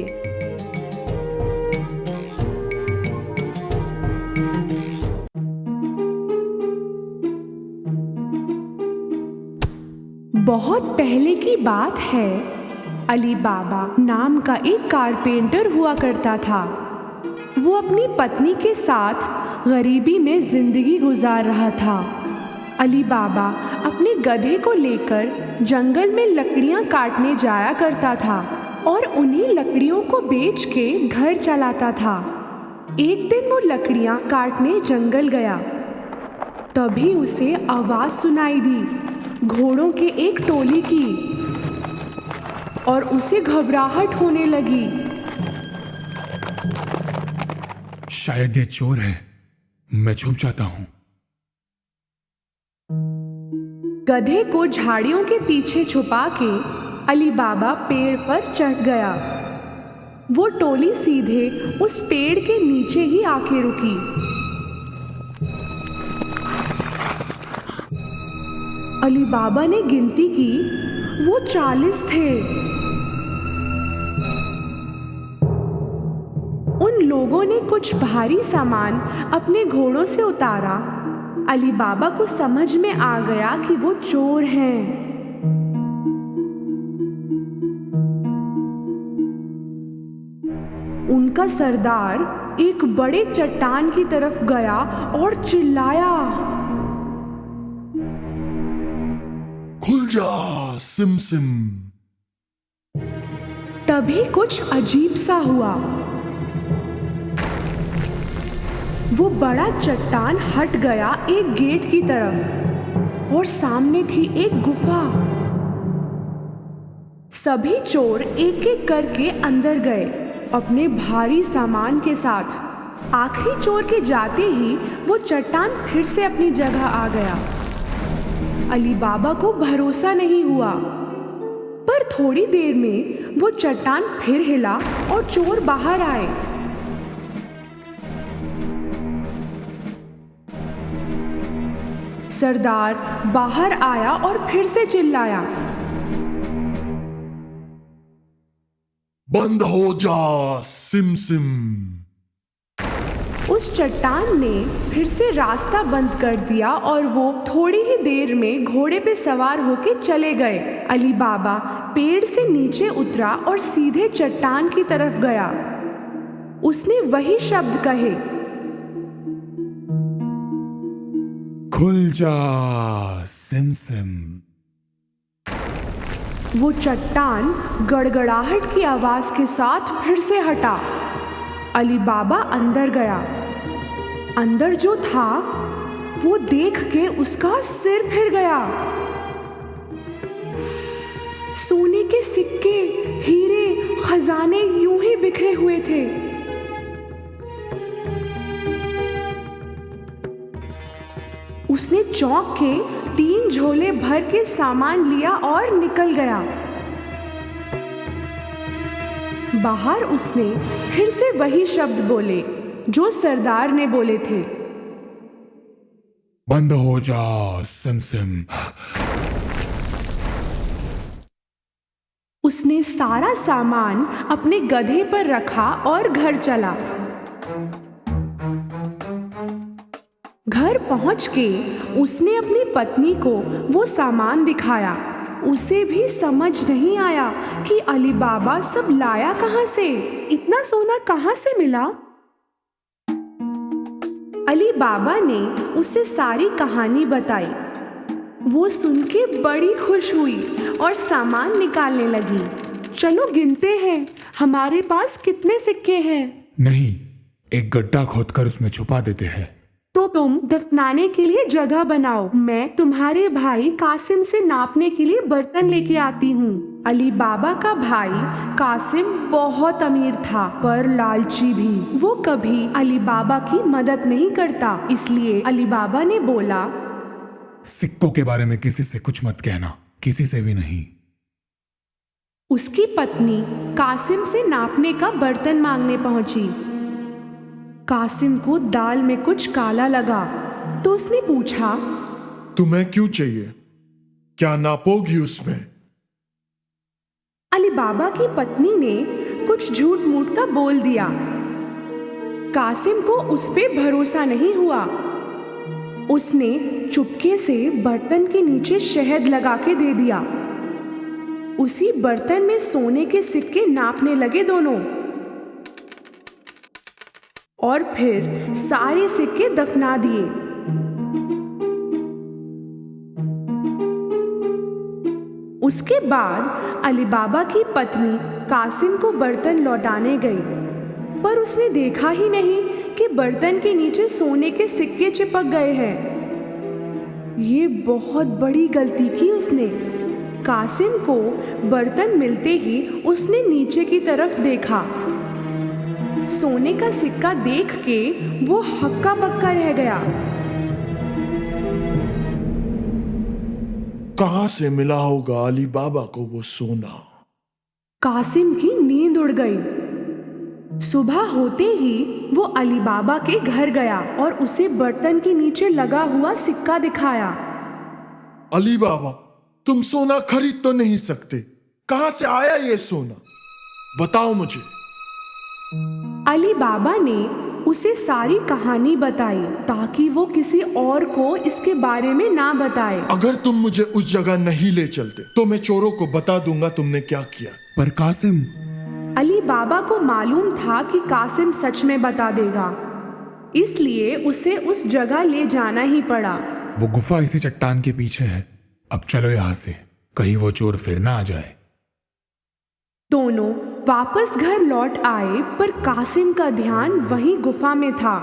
बहुत पहले की बात है। अली बाबा नाम का एक कारपेंटर हुआ करता था। वो अपनी पत्नी के साथ गरीबी में जिंदगी गुजार रहा था। अली बाबा अपने गधे को लेकर जंगल में लकड़ियां काटने जाया करता था और उन्हीं लकड़ियों को बेच के घर चलाता था। एक दिन वो लकड़ियां काटने जंगल गया। तभी उसे आवाज सुनाई दी घोड़ों के एक टोली की और उसे घबराहट होने लगी। शायद ये चोर है, मैं छुप जाता हूं। गधे को झाड़ियों के पीछे छुपा के अली बाबा पेड़ पर चढ़ गया। वो टोली सीधे उस पेड़ के नीचे ही आके रुकी। अली बाबा ने गिनती की, वो 40 थे। उन लोगों ने कुछ भारी सामान अपने घोड़ों से उतारा। अली बाबा को समझ में आ गया कि वो चोर हैं। उनका सरदार एक बड़े चट्टान की तरफ गया और चिल्लाया, खुल जा सिम सिम। तभी कुछ अजीब सा हुआ। वो बड़ा चट्टान हट गया एक गेट की तरफ और सामने थी एक गुफा। सभी चोर एक एक करके अंदर गए अपने भारी सामान के साथ। आखिरी चोर के जाते ही वो चट्टान फिर से अपनी जगह आ गया। अली बाबा को भरोसा नहीं हुआ, पर थोड़ी देर में वो चट्टान फिर हिला और चोर बाहर आए। सरदार बाहर आया और फिर से चिल्लाया, बंद हो जा सिम सिम। उस चट्टान ने फिर से रास्ता बंद कर दिया और वो थोड़ी ही देर में घोड़े पे सवार होके चले गए। अली बाबा पेड़ से नीचे उतरा और सीधे चट्टान की तरफ गया। उसने वही शब्द कहे, खुल जा सिम सिम। वो चट्टान गड़गड़ाहट की आवाज के साथ फिर से हटा। अली बाबा अंदर गया। अंदर जो था वो देख के उसका सिर फिर गया। सोने के सिक्के, हीरे, खजाने यूं ही बिखरे हुए थे। उसने चौंक के 3 झोले भर के सामान लिया और निकल गया। बाहर उसने फिर से वही शब्द बोले जो सरदार ने बोले थे, बंद हो जा सिम सिम। उसने सारा सामान अपने गधे पर रखा और घर चला। घर पहुंच के उसने अपनी पत्नी को वो सामान दिखाया। उसे भी समझ नहीं आया कि अली बाबा सब लाया कहां से, इतना सोना कहां से मिला। अली बाबा ने उसे सारी कहानी बताई। वो सुन के बड़ी खुश हुई और सामान निकालने लगी। चलो गिनते हैं, हमारे पास कितने सिक्के हैं। नहीं, एक गड्ढा खोदकर उसमें छुपा देते हैं। तो तुम दफनाने के लिए जगह बनाओ, मैं तुम्हारे भाई कासिम से नापने के लिए बर्तन लेके आती हूँ। अली बाबा का भाई कासिम बहुत अमीर था पर लालची भी। वो कभी अली बाबा की मदद नहीं करता, इसलिए अली बाबा ने बोला, सिक्कों के बारे में किसी से कुछ मत कहना, किसी से भी नहीं। उसकी पत्नी कासिम से नापने का बर्तन मांगने पहुंची। कासिम को दाल में कुछ काला लगा तो उसने पूछा, तुम्हें क्यों चाहिए? क्या नापोगी उसमें? अली बाबा की पत्नी ने कुछ झूठ मूठ का बोल दिया। कासिम को उस पे भरोसा नहीं हुआ। उसने चुपके से बर्तन के नीचे शहद लगा के दे दिया। उसी बर्तन में सोने के सिक्के नापने लगे दोनों, और फिर सारे सिक्के दफना दिए। उसके बाद अली बाबा की पत्नी कासिम को बर्तन लौटाने गई, पर उसने देखा ही नहीं कि बर्तन के नीचे सोने के सिक्के चिपक गए हैं। ये बहुत बड़ी गलती की उसने। कासिम को बर्तन मिलते ही उसने नीचे की तरफ देखा। सोने का सिक्का देख के वो हक्का बक्का रह गया। कहां से मिला होगा अली बाबा को वो सोना? कासिम की नींद उड़ गई। सुबह होते ही वो अली बाबा के घर गया और उसे बर्तन के नीचे लगा हुआ सिक्का दिखाया। अली बाबा, तुम सोना खरीद तो नहीं सकते। कहां से आया ये सोना? बताओ मुझे। अली बाबा ने उसे सारी कहानी बताई ताकि वो किसी और को इसके बारे में ना बताए। अगर तुम मुझे उस जगह नहीं ले चलते तो मैं चोरों को बता दूंगा तुमने क्या किया। पर कासिम, अली बाबा को मालूम था कि कासिम सच में बता देगा, इसलिए उसे उस जगह ले जाना ही पड़ा। वो गुफा इसी चट्टान के पीछे है। अब चलो यहाँ से, कहीं वो चोर फिर ना आ जाए। दोनों वापस घर लौट आए, पर कासिम का ध्यान वहीं गुफा में था।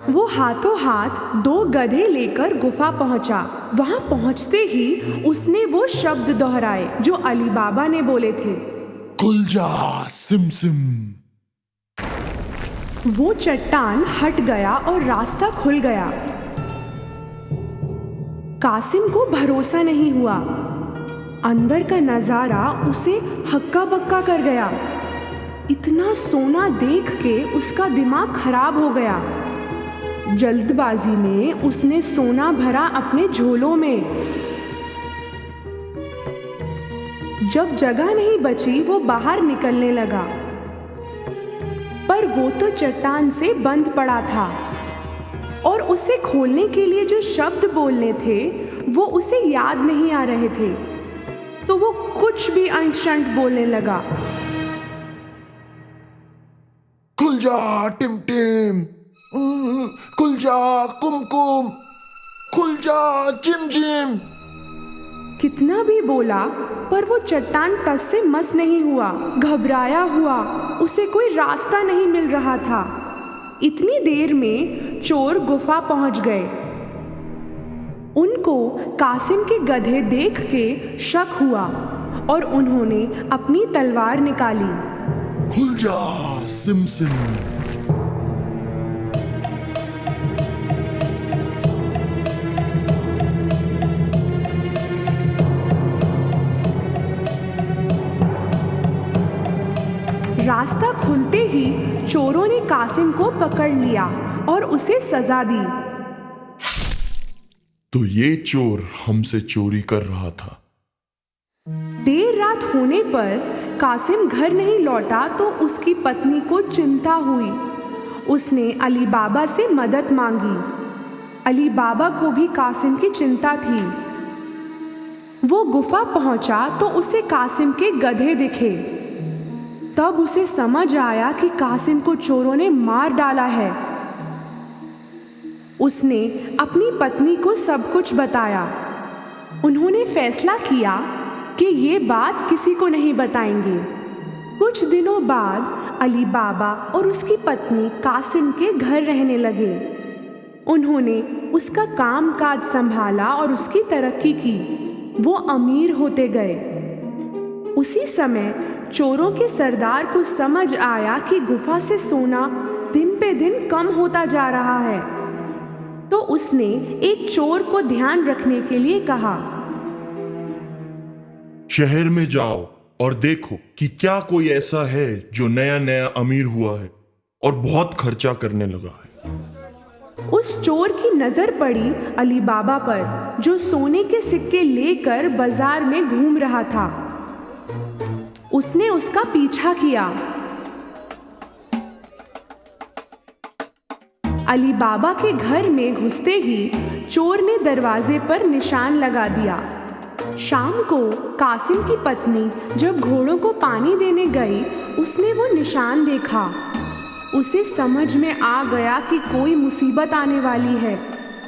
वो हाथों हाथ 2 गधे लेकर गुफा पहुंचा। वहां पहुंचते ही उसने वो शब्द दोहराए जो अली बाबा ने बोले थे, खुल जा सिम सिम। वो चट्टान हट गया और रास्ता खुल गया। कासिम को भरोसा नहीं हुआ। अंदर का नजारा उसे हक्का बक्का कर गया। इतना सोना देख के उसका दिमाग खराब हो गया। जल्दबाजी में उसने सोना भरा अपने झोलों में। जब जगह नहीं बची वो बाहर निकलने लगा, पर वो तो चट्टान से बंद पड़ा था और उसे खोलने के लिए जो शब्द बोलने थे वो उसे याद नहीं आ रहे थे, तो वो कुछ भी अनशंट बोलने लगा। खुल जा टिम टिम, खुल जा कुमकुम, खुल जा जिम जिम। कितना भी बोला पर वो चट्टान टस से मस नहीं हुआ। घबराया हुआ उसे कोई रास्ता नहीं मिल रहा था। इतनी देर में चोर गुफा पहुंच गए। उनको कासिम के गधे देख के शक हुआ और उन्होंने अपनी तलवार निकाली। खुल जा सिम सिम। रास्ता खुलते ही चोरों ने कासिम को पकड़ लिया और उसे सजा दी। तो ये चोर हमसे चोरी कर रहा था। देर रात होने पर कासिम घर नहीं लौटा तो उसकी पत्नी को चिंता हुई। उसने अली बाबा से मदद मांगी। अली बाबा को भी कासिम की चिंता थी। वो गुफा पहुंचा तो उसे कासिम के गधे दिखे। तब उसे समझ आया कि कासिम को चोरों ने मार डाला है। उसने अपनी पत्नी को सब कुछ बताया। उन्होंने फैसला किया कि ये बात किसी को नहीं बताएंगे। कुछ दिनों बाद अली बाबा और उसकी पत्नी कासिम के घर रहने लगे। उन्होंने उसका काम काज संभाला और उसकी तरक्की की। वो अमीर होते गए। उसी समय चोरों के सरदार को समझ आया कि गुफा से सोना दिन पे दिन कम होता जा रहा है, तो उसने एक चोर को ध्यान रखने के लिए कहा, शहर में जाओ और देखो कि क्या कोई ऐसा है जो नया नया अमीर हुआ है और बहुत खर्चा करने लगा है। उस चोर की नजर पड़ी अली बाबा पर, जो सोने के सिक्के लेकर बाजार में घूम रहा था। उसने उसका पीछा किया। अली बाबा के घर में घुसते ही चोर ने दरवाजे पर निशान लगा दिया। शाम को कासिम की पत्नी जब घोड़ों को पानी देने गई, उसने वो निशान देखा। उसे समझ में आ गया कि कोई मुसीबत आने वाली है,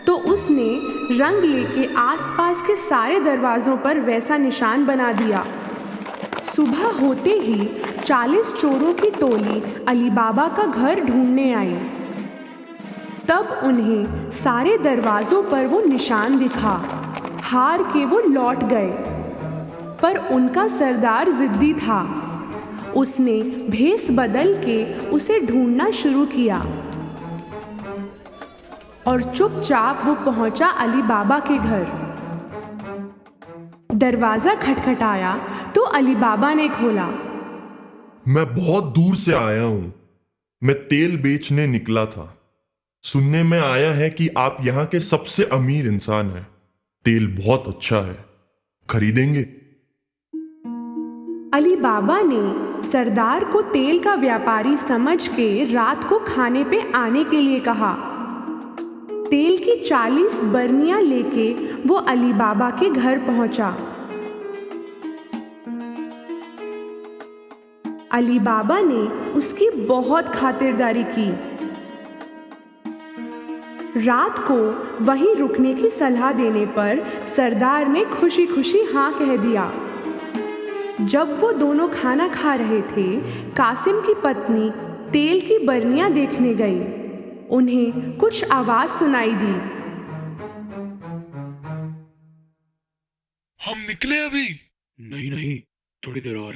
तो उसने रंग लेके आसपास के सारे दरवाजों पर वैसा निशान बना दिया। सुबह होते ही 40 चोरों की टोली अली बाबा का घर ढूंढने आई। तब उन्हें सारे दरवाजों पर वो निशान दिखा। हार के वो लौट गए, पर उनका सरदार जिद्दी था। उसने भेस बदल के उसे ढूंढना शुरू किया और चुपचाप वो पहुंचा अली बाबा के घर। दरवाजा खटखटाया तो अली बाबा ने खोला। मैं बहुत दूर से आया हूं। मैं तेल बेचने निकला था। सुनने में आया है कि आप यहाँ के सबसे अमीर इंसान हैं। तेल बहुत अच्छा है, खरीदेंगे? अली बाबा ने सरदार को तेल का व्यापारी समझ के रात को खाने पे आने के लिए कहा। तेल की 40 बरनियां लेके वो अली बाबा के घर पहुंचा। अली बाबा ने उसकी बहुत खातिरदारी की। रात को वहीं रुकने की सलाह देने पर सरदार ने खुशी खुशी हाँ कह दिया। जब वो दोनों खाना खा रहे थे, कासिम की पत्नी तेल की बरनियां देखने गई। उन्हें कुछ आवाज सुनाई दी। हम निकले अभी? नहीं, थोड़ी देर और।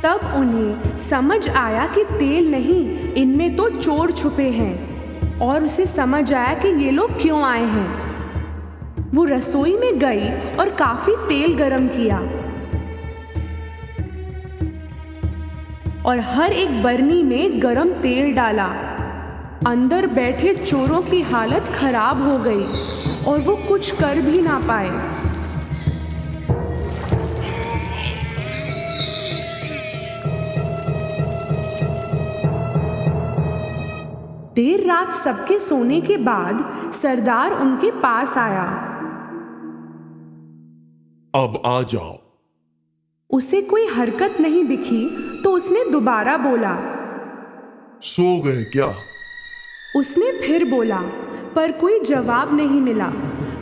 तब उन्हें समझ आया कि तेल नहीं, इनमें तो चोर छुपे हैं, और उसे समझ आया कि ये लोग क्यों आए हैं। वो रसोई में गई और काफी तेल गरम किया और हर एक बरनी में गरम तेल डाला। अंदर बैठे चोरों की हालत खराब हो गई और वो कुछ कर भी ना पाए। देर रात सबके सोने के बाद सरदार उनके पास आया। अब आ जाओ। उसे कोई हरकत नहीं दिखी तो उसने दोबारा बोला। सो गए क्या? उसने फिर बोला, पर कोई जवाब नहीं मिला।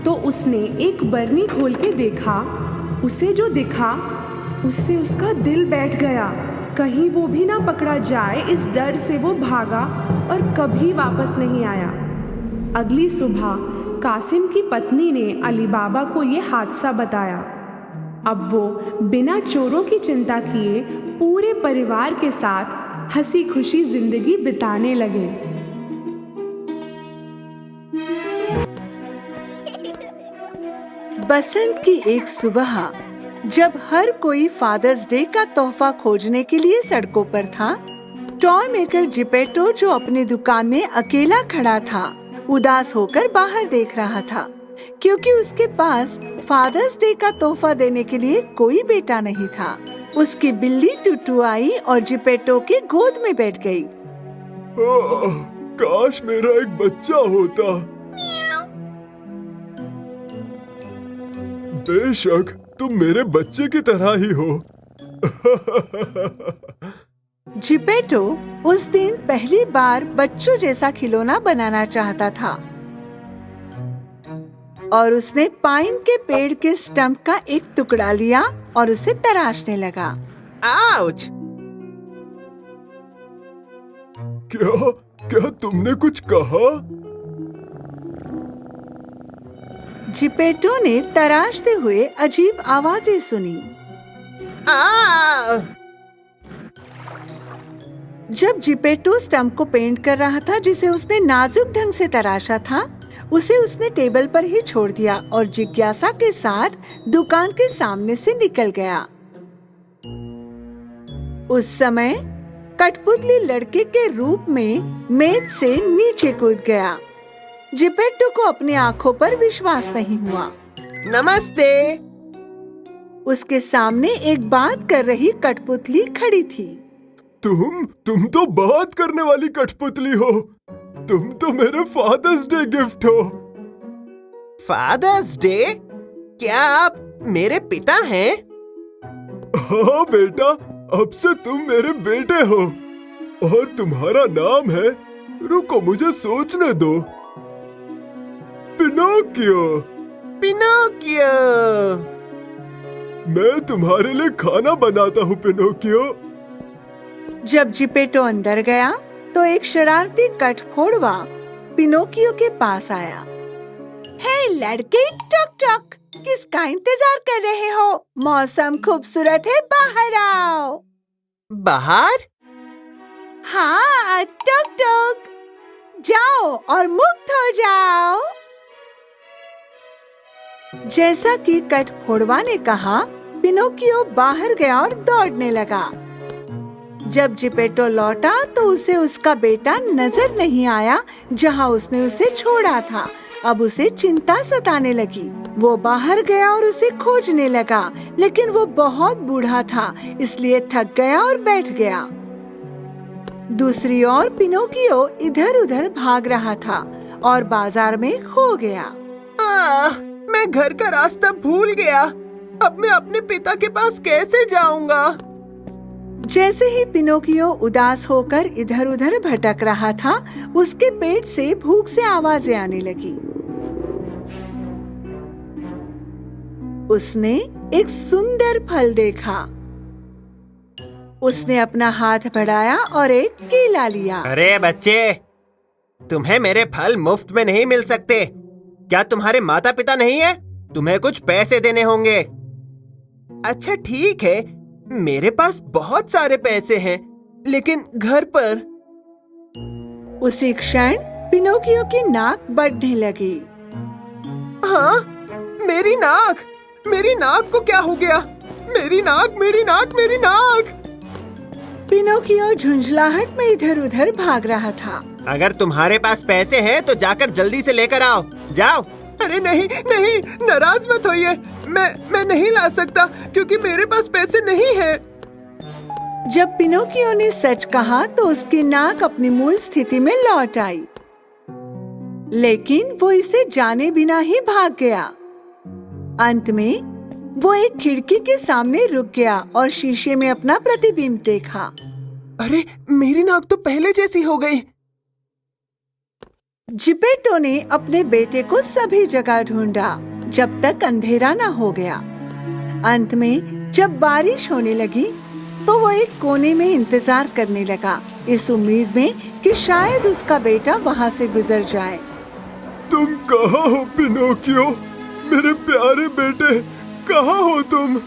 तो उसने एक बरनी खोल के देखा। उसे जो दिखा उससे उसका दिल बैठ गया। कहीं वो भी ना पकड़ा जाए, इस डर से वो भागा और कभी वापस नहीं आया। अगली सुबह कासिम की पत्नी ने अली बाबा को ये हादसा बताया। अब वो बिना चोरों की चिंता किए पूरे परिवार के साथ हंसी खुशी जिंदगी बिताने लगे। बसंत की एक सुबह, जब हर कोई फादर्स डे का तोहफा खोजने के लिए सड़कों पर था, टॉय मेकर जिपेटो, जो अपनी दुकान में अकेला खड़ा था, उदास होकर बाहर देख रहा था, क्योंकि उसके पास फादर्स डे का तोहफा देने के लिए कोई बेटा नहीं था। उसकी बिल्ली टुटू आई और जिपेटो के गोद में बैठ गई। काश मेरा एक बच्चा होता। बेशक तुम मेरे बच्चे की तरह ही हो। जिपेटो उस दिन पहली बार बच्चों जैसा खिलौना बनाना चाहता था और उसने पाइन के पेड़ के स्टंप का एक टुकड़ा लिया और उसे तराशने लगा। आउच! क्या तुमने कुछ कहा? जिपेटो ने तराशते हुए अजीब आवाजें सुनी। जब जिपेटो स्टंप को पेंट कर रहा था, जिसे उसने नाजुक ढंग से तराशा था, उसे उसने टेबल पर ही छोड़ दिया और जिज्ञासा के साथ दुकान के सामने से निकल गया। उस समय कठपुतली लड़के के रूप में मेज से नीचे कूद गया। जिपेटो को अपनी आंखों पर विश्वास नहीं हुआ। नमस्ते। उसके सामने एक बात कर रही कठपुतली खड़ी थी। तुम तो बात करने वाली कठपुतली हो। तुम तो मेरे फादर्स डे गिफ्ट हो। Father's Day? क्या आप मेरे पिता हैं? हाँ बेटा, अब से तुम मेरे बेटे हो और तुम्हारा नाम है, रुको मुझे सोचने दो, पिनोकियो। पिनोकियो। मैं तुम्हारे लिए खाना बनाता हूँ पिनोकियो। जब जिपेटो अंदर गया तो एक शरारती कठफोड़वा पिनोकियो के पास आया। हे लड़के, टक टक, किसका इंतजार कर रहे हो? मौसम खूबसूरत है, बाहर आओ। बाहर? हाँ, टक टक, जाओ और मुक्त हो जाओ। जैसा कि कठफोड़वा ने कहा, पिनोकियो बाहर गया और दौड़ने लगा। जब जिपेटो लौटा तो उसे उसका बेटा नजर नहीं आया जहां उसने उसे छोड़ा था। अब उसे चिंता सताने लगी। वो बाहर गया और उसे खोजने लगा, लेकिन वो बहुत बूढ़ा था, इसलिए थक गया और बैठ गया। दूसरी ओर पिनोकियो इधर उधर भाग रहा था और बाजार में खो गया। मैं घर का रास्ता भूल गया। अब मैं अपने पिता के पास कैसे जाऊंगा? जैसे ही पिनोकियो उदास होकर इधर उधर भटक रहा था, उसके पेट से भूख से आवाजें आने लगी। उसने एक सुंदर फल देखा। उसने अपना हाथ बढ़ाया और एक केला लिया। अरे बच्चे, तुम्हें मेरे फल मुफ्त में नहीं मिल सकते। क्या तुम्हारे माता पिता नहीं है? तुम्हें कुछ पैसे देने होंगे। अच्छा ठीक है, मेरे पास बहुत सारे पैसे हैं, लेकिन घर पर। उसी क्षण पिनोकियो की नाक बढ़ने लगी। हाँ, मेरी नाक को क्या हो गया? मेरी नाक, मेरी नाक, मेरी नाक। पिनोकियो झुंझलाहट में इधर उधर भाग रहा था। अगर तुम्हारे पास पैसे हैं तो जाकर जल्दी से लेकर आओ, जाओ। अरे नहीं नहीं, नाराज मत होइए, मैं नहीं ला सकता क्योंकि मेरे पास पैसे नहीं हैं। जब पिनोकियो ने सच कहा तो उसकी नाक अपनी मूल स्थिति में लौट आई, लेकिन वो इसे जाने बिना ही भाग गया। अंत में वो एक खिड़की के सामने रुक गया और शीशे में अपना प्रतिबिंब देखा। अरे मेरी नाक तो पहले जैसी हो गई। जिपेटो ने अपने बेटे को सभी जगह ढूंढा जब तक अंधेरा न हो गया। अंत में जब बारिश होने लगी तो वो एक कोने में इंतजार करने लगा, इस उम्मीद में कि शायद उसका बेटा वहाँ से गुजर जाए। तुम कहाँ हो पिनोकियो? मेरे प्यारे बेटे, कहाँ हो तुम?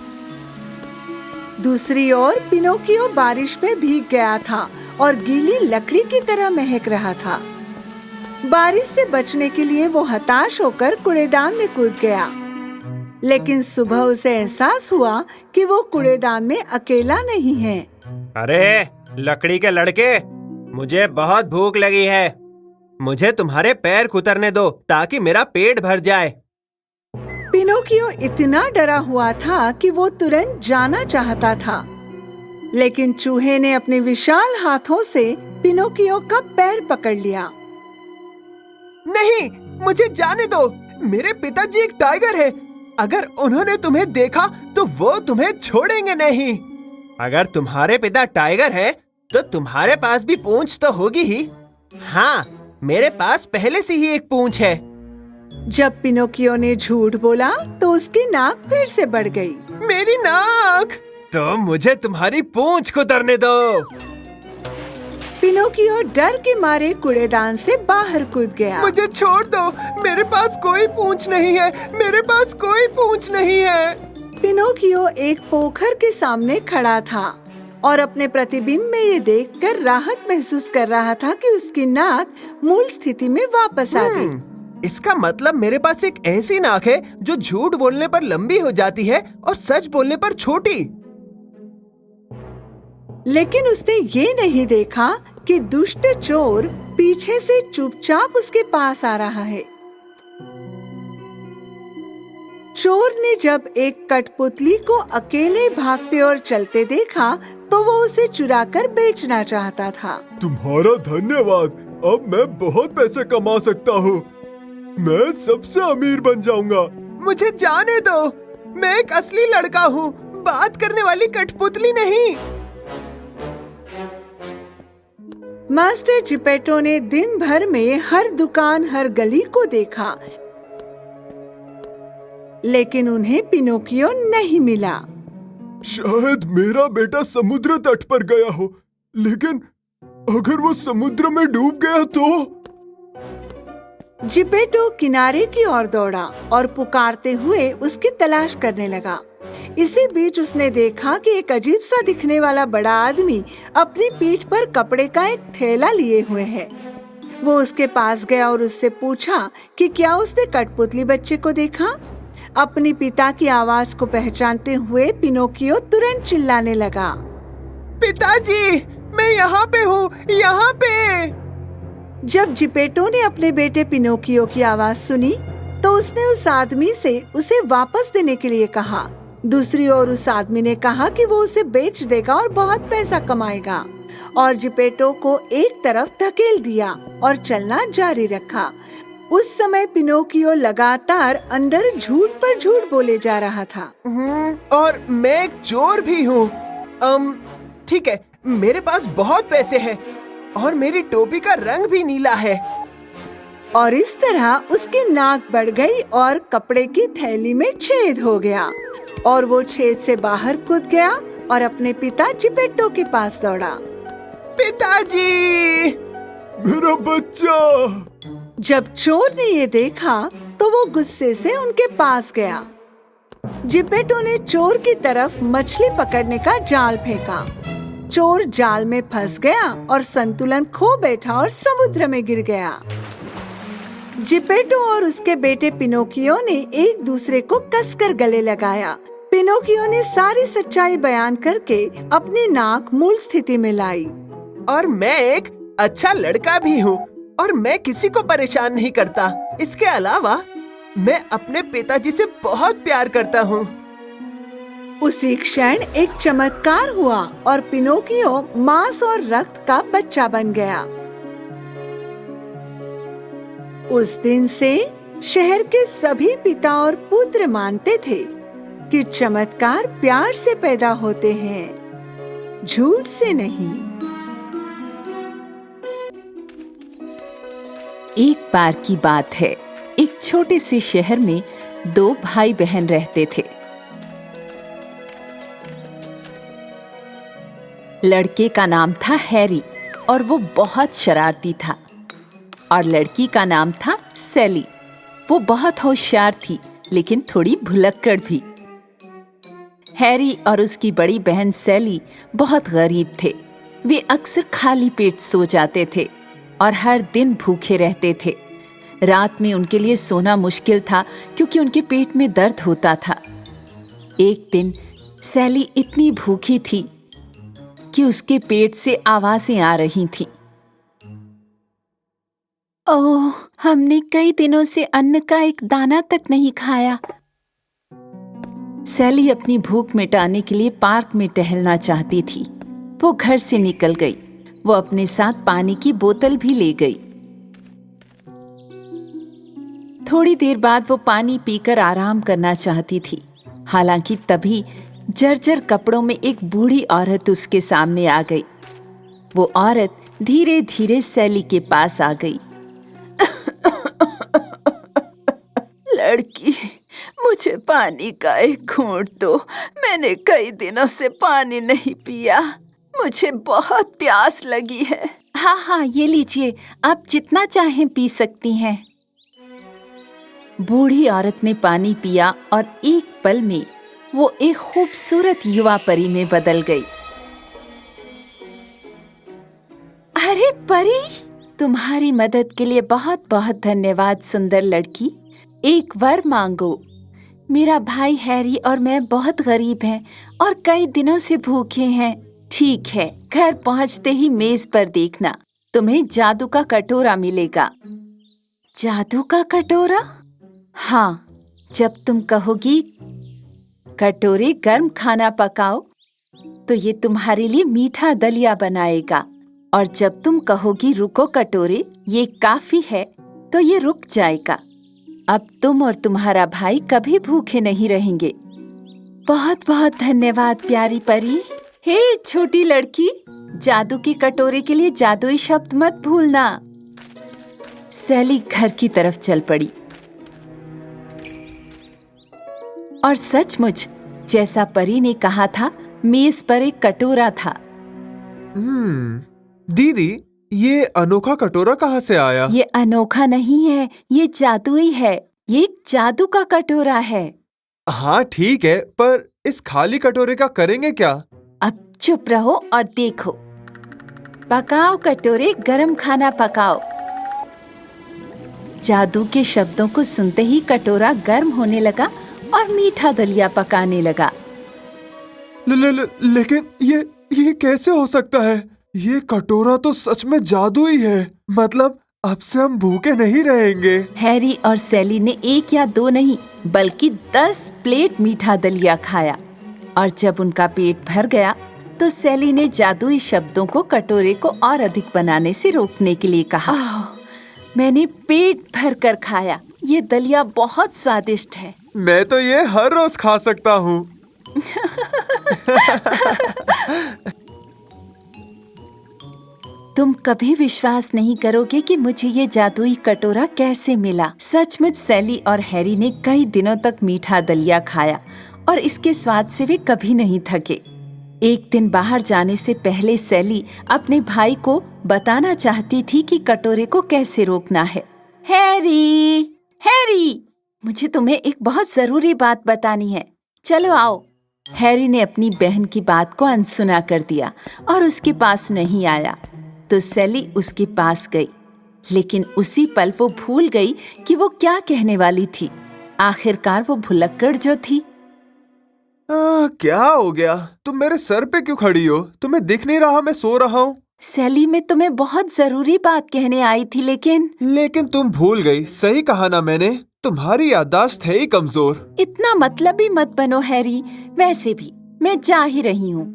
दूसरी ओर पिनोकियो बारिश में भीग गया था और गीली लकड़ी की तरह महक रहा था। बारिश से बचने के लिए वो हताश होकर कूड़ेदान में कूद गया, लेकिन सुबह उसे एहसास हुआ कि वो कूड़ेदान में अकेला नहीं है। अरे लकड़ी के लड़के, मुझे बहुत भूख लगी है। मुझे तुम्हारे पैर कुतरने दो ताकि मेरा पेट भर जाए। पिनोकियो इतना डरा हुआ था कि वो तुरंत जाना चाहता था, लेकिन चूहे ने अपने विशाल हाथों से पिनोकियो का पैर पकड़ लिया। नहीं, मुझे जाने दो। मेरे पिताजी एक टाइगर है। अगर उन्होंने तुम्हें देखा तो वो तुम्हें छोड़ेंगे नहीं। अगर तुम्हारे पिता टाइगर है तो तुम्हारे पास भी पूंछ तो होगी ही। हाँ, मेरे पास पहले से ही एक पूंछ है। जब पिनोकियो ने झूठ बोला तो उसकी नाक फिर से बढ़ गई। मेरी नाक! तो मुझे तुम्हारी पूंछ कुतरने दो। पिनोकियो डर के मारे कूड़ेदान से बाहर कूद गया। मुझे छोड़ दो, मेरे पास कोई पूंछ नहीं है, मेरे पास कोई पूंछ नहीं है। पिनोकियो एक पोखर के सामने खड़ा था और अपने प्रतिबिंब में ये देखकर राहत महसूस कर रहा था कि उसकी नाक मूल स्थिति में वापस आ गई। इसका मतलब मेरे पास एक ऐसी नाक है जो झूठ बोलने पर लंबी हो जाती है और सच बोलने पर छोटी। लेकिन उसने ये नहीं देखा कि दुष्ट चोर पीछे से चुपचाप उसके पास आ रहा है। चोर ने जब एक कठपुतली को अकेले भागते और चलते देखा तो वो उसे चुराकर बेचना चाहता था। तुम्हारा धन्यवाद, अब मैं बहुत पैसे कमा सकता हूँ। मैं सबसे अमीर बन जाऊंगा। मुझे जाने दो, मैं एक असली लड़का हूँ, बात करने वाली कठपुतली नहीं। मास्टर जिपेटो ने दिन भर में हर दुकान, हर गली को देखा, लेकिन उन्हें पिनोकियो नहीं मिला। शायद मेरा बेटा समुद्र तट पर गया हो, लेकिन अगर वो समुद्र में डूब गया तो? जिपेटो किनारे की ओर दौड़ा और पुकारते हुए उसकी तलाश करने लगा। इसी बीच उसने देखा कि एक अजीब सा दिखने वाला बड़ा आदमी अपनी पीठ पर कपड़े का एक थैला लिए हुए है। वो उसके पास गया और उससे पूछा कि क्या उसने कठपुतली बच्चे को देखा। अपने पिता की आवाज को पहचानते हुए पिनोकियो तुरंत चिल्लाने लगा, पिताजी, मैं यहाँ पे हूँ, यहाँ पे। जब जिपेटो ने अपने बेटे पिनोकियो की आवाज सुनी तो उसने उस आदमी से उसे वापस देने के लिए कहा। दूसरी ओर उस आदमी ने कहा कि वो उसे बेच देगा और बहुत पैसा कमाएगा, और जिपेटो को एक तरफ धकेल दिया और चलना जारी रखा। उस समय पिनोकियो लगातार अंदर झूठ पर झूठ बोले जा रहा था। और मैं एक चोर भी हूँ। ठीक है, मेरे पास बहुत पैसे हैं और मेरी टोपी का रंग भी नीला है। और इस तरह उसकी नाक बढ़ गई और कपड़े की थैली में छेद हो गया और वो छेद से बाहर कूद गया और अपने पिता जिपेटो के पास दौड़ा। पिताजी, मेरा बच्चा। जब चोर ने ये देखा तो वो गुस्से से उनके पास गया। जिपेटो ने चोर की तरफ मछली पकड़ने का जाल फेंका। चोर जाल में फंस गया और संतुलन खो बैठा और समुद्र में गिर गया। जिपेटो और उसके बेटे पिनोकियो ने एक दूसरे को कसकर गले लगाया। पिनोकियो ने सारी सच्चाई बयान करके अपनी नाक मूल स्थिति में लाई। और मैं एक अच्छा लड़का भी हूँ और मैं किसी को परेशान नहीं करता। इसके अलावा मैं अपने पिताजी से बहुत प्यार करता हूँ। उसी क्षण एक चमत्कार हुआ और पिनोकियो मांस और रक्त का बच्चा बन गया। उस दिन से शहर के सभी पिता और पुत्र मानते थे कि चमत्कार प्यार से पैदा होते हैं, झूठ से नहीं। एक बार की बात है, एक छोटे से शहर में 2 भाई बहन रहते थे। लड़के का नाम था हैरी और वो बहुत शरारती था, और लड़की का नाम था सैली। वो बहुत होशियार थी लेकिन थोड़ी भुलक्कड़ भी। हैरी और उसकी बड़ी बहन सैली बहुत गरीब थे। वे अक्सर खाली पेट सो जाते थे और हर दिन भूखे रहते थे। रात में उनके लिए सोना मुश्किल था क्योंकि उनके पेट में दर्द होता था। एक दिन सैली इतनी भूखी थी कि उसके पेट से आवाजें आ रही थीं। ओह, हमने कई दिनों से अन्न का एक दाना तक नहीं खाया। सैली अपनी भूख मिटाने के लिए पार्क में टहलना चाहती थी। वो घर से निकल गई। वो अपने साथ पानी की बोतल भी ले गई। थोड़ी देर बाद वो पानी पीकर आराम करना चाहती थी। हालांकि तभी जर्जर कपड़ों में एक बूढ़ी औरत उसके सामने आ गई। वो औरत धीरे धीरे सैली के पास आ गई। लड़की, मुझे पानी का एक घूंट दो। मैंने कई दिनों से पानी नहीं पिया। मुझे बहुत प्यास लगी है। हाँ, ये लीजिए, आप जितना चाहें पी सकती हैं। बूढ़ी औरत ने पानी पिया और एक पल में वो एक खूबसूरत युवा परी में बदल गई। अरे परी, तुम्हारी मदद के लिए बहुत बहुत धन्यवाद सुंदर लड़की। एक वर मांगो। मेरा भाई हैरी और मैं बहुत गरीब हैं और कई दिनों से भूखे हैं। ठीक है, घर पहुंचते ही मेज पर देखना, तुम्हें जादू का कटोरा मिलेगा। जादू का कटोरा? हाँ, जब तुम कहोगी कटोरे गर्म खाना पकाओ तो ये तुम्हारे लिए मीठा दलिया बनाएगा, और जब तुम कहोगी रुको कटोरे, ये काफी है, तो ये रुक जाएगा। अब तुम और तुम्हारा भाई कभी भूखे नहीं रहेंगे। बहुत बहुत धन्यवाद प्यारी परी। हे छोटी लड़की, जादू के कटोरे के लिए जादुई शब्द मत भूलना। सैली घर की तरफ चल पड़ी और सचमुच जैसा परी ने कहा था, मेज पर एक कटोरा था। दीदी, ये अनोखा कटोरा कहाँ से आया? ये अनोखा नहीं है, ये जादुई है। ये एक जादू का कटोरा है। हाँ ठीक है, पर इस खाली कटोरे का करेंगे क्या? अब चुप रहो और देखो। पकाओ कटोरे, गरम खाना पकाओ। जादू के शब्दों को सुनते ही कटोरा गर्म होने लगा और मीठा दलिया पकाने लगा। लेकिन ये कैसे हो सकता है? ये कटोरा तो सच में जादुई है। मतलब अब से हम भूखे नहीं रहेंगे। हैरी और सैली ने 1 या 2 नहीं बल्कि 10 प्लेट मीठा दलिया खाया और जब उनका पेट भर गया तो सैली ने जादुई शब्दों को कटोरे को और अधिक बनाने से रोकने के लिए कहा। मैंने पेट भर कर खाया। ये दलिया बहुत स्वादिष्ट है। मैं तो ये हर रोज खा सकता हूँ। तुम कभी विश्वास नहीं करोगे कि मुझे ये जादुई कटोरा कैसे मिला। सचमुच सैली और हैरी ने कई दिनों तक मीठा दलिया खाया और इसके स्वाद से वे कभी नहीं थके। एक दिन बाहर जाने से पहले सैली अपने भाई को बताना चाहती थी कि कटोरे को कैसे रोकना है। हैरी, हैरी, मुझे तुम्हें एक बहुत जरूरी बात बतानी है। चलो आओ। हैरी ने अपनी बहन की बात को अनसुना कर दिया और उसके पास नहीं आया। तो सैली उसके पास गई, लेकिन उसी पल वो भूल गई कि वो क्या कहने वाली थी। आखिरकार वो भुलक्कड़ जो थी। क्या हो गया? तुम मेरे सर पे क्यों खड़ी हो? तुम्हें दिख नहीं रहा मैं सो रहा हूँ? सैली, मैं तुम्हें बहुत जरूरी बात कहने आई थी, लेकिन तुम भूल गई। सही कहा ना मैंने? तुम्हारी याददाश्त है ही कमजोर। इतना मतलबी मत बनो हैरी। वैसे भी मैं जा ही रही हूँ।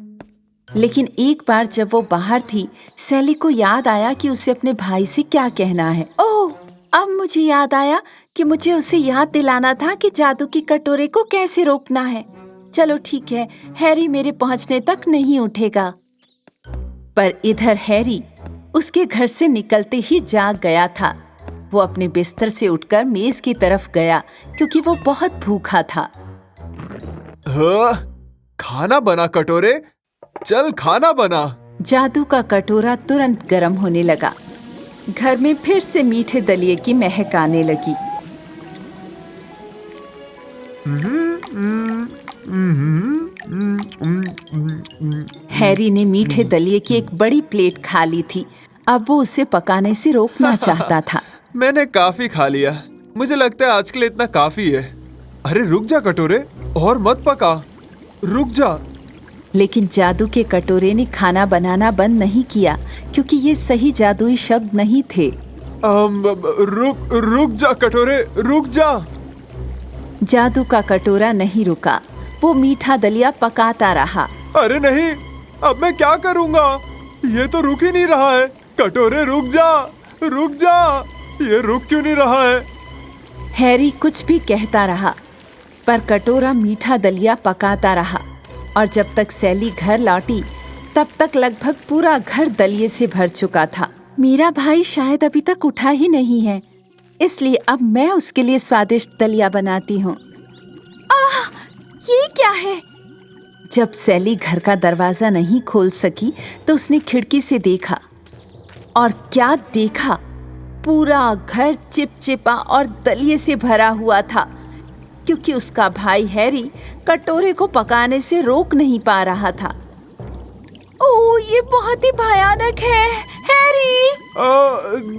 लेकिन एक बार जब वो बाहर थी, सैली को याद आया कि उसे अपने भाई से क्या कहना है। ओह, अब मुझे याद आया कि मुझे उसे याद दिलाना था कि जादू की कटोरे को कैसे रोकना है। चलो ठीक है, हैरी मेरे पहुंचने तक नहीं उठेगा। पर इधर हैरी उसके घर से निकलते ही जाग गया था। वो अपने बिस्तर से उठकर मेज की तरफ गया क्योंकि वो बहुत भूखा था। खाना बना कटोरे, चल खाना बना। जादू का कटोरा तुरंत गर्म होने लगा। घर में फिर से मीठे दलिये की महक आने लगी। हैरी ने मीठे दलिये की एक बड़ी प्लेट खा ली थी। अब वो उसे पकाने से रोकना चाहता था। मैंने काफी खा लिया। मुझे लगता है आज के लिए इतना काफी है। अरे रुक जा कटोरे, और मत पका, रुक जा। लेकिन जादू के कटोरे ने खाना बनाना बंद नहीं किया क्योंकि ये सही जादुई शब्द नहीं थे। रुक जा कटोरे, रुक जा। जादू का कटोरा नहीं रुका। वो मीठा दलिया पकाता रहा। अरे नहीं, अब मैं क्या करूँगा? ये तो रुक ही नहीं रहा है। कटोरे रुक जा, रुक जा। ये रुक क्यों नहीं रहा है? हैरी कुछ भी कहता रहा, पर कटोरा मीठा दलिया पकाता रहा और जब तक सैली घर लौटी तब तक लगभग पूरा घर दलिये से भर चुका था। मेरा भाई शायद अभी तक उठा ही नहीं है, इसलिए अब मैं उसके लिए स्वादिष्ट दलिया बनाती हूँ। आह, ये क्या है? जब सैली घर का दरवाजा नहीं खोल सकी तो उसने खिड़की से देखा, और क्या देखा? पूरा घर चिपचिपा और दलिये से भरा हुआ था क्योंकि उसका भाई हैरी कटोरे को पकाने से रोक नहीं पा रहा था। ओह, ये बहुत ही भयानक है। हैरी!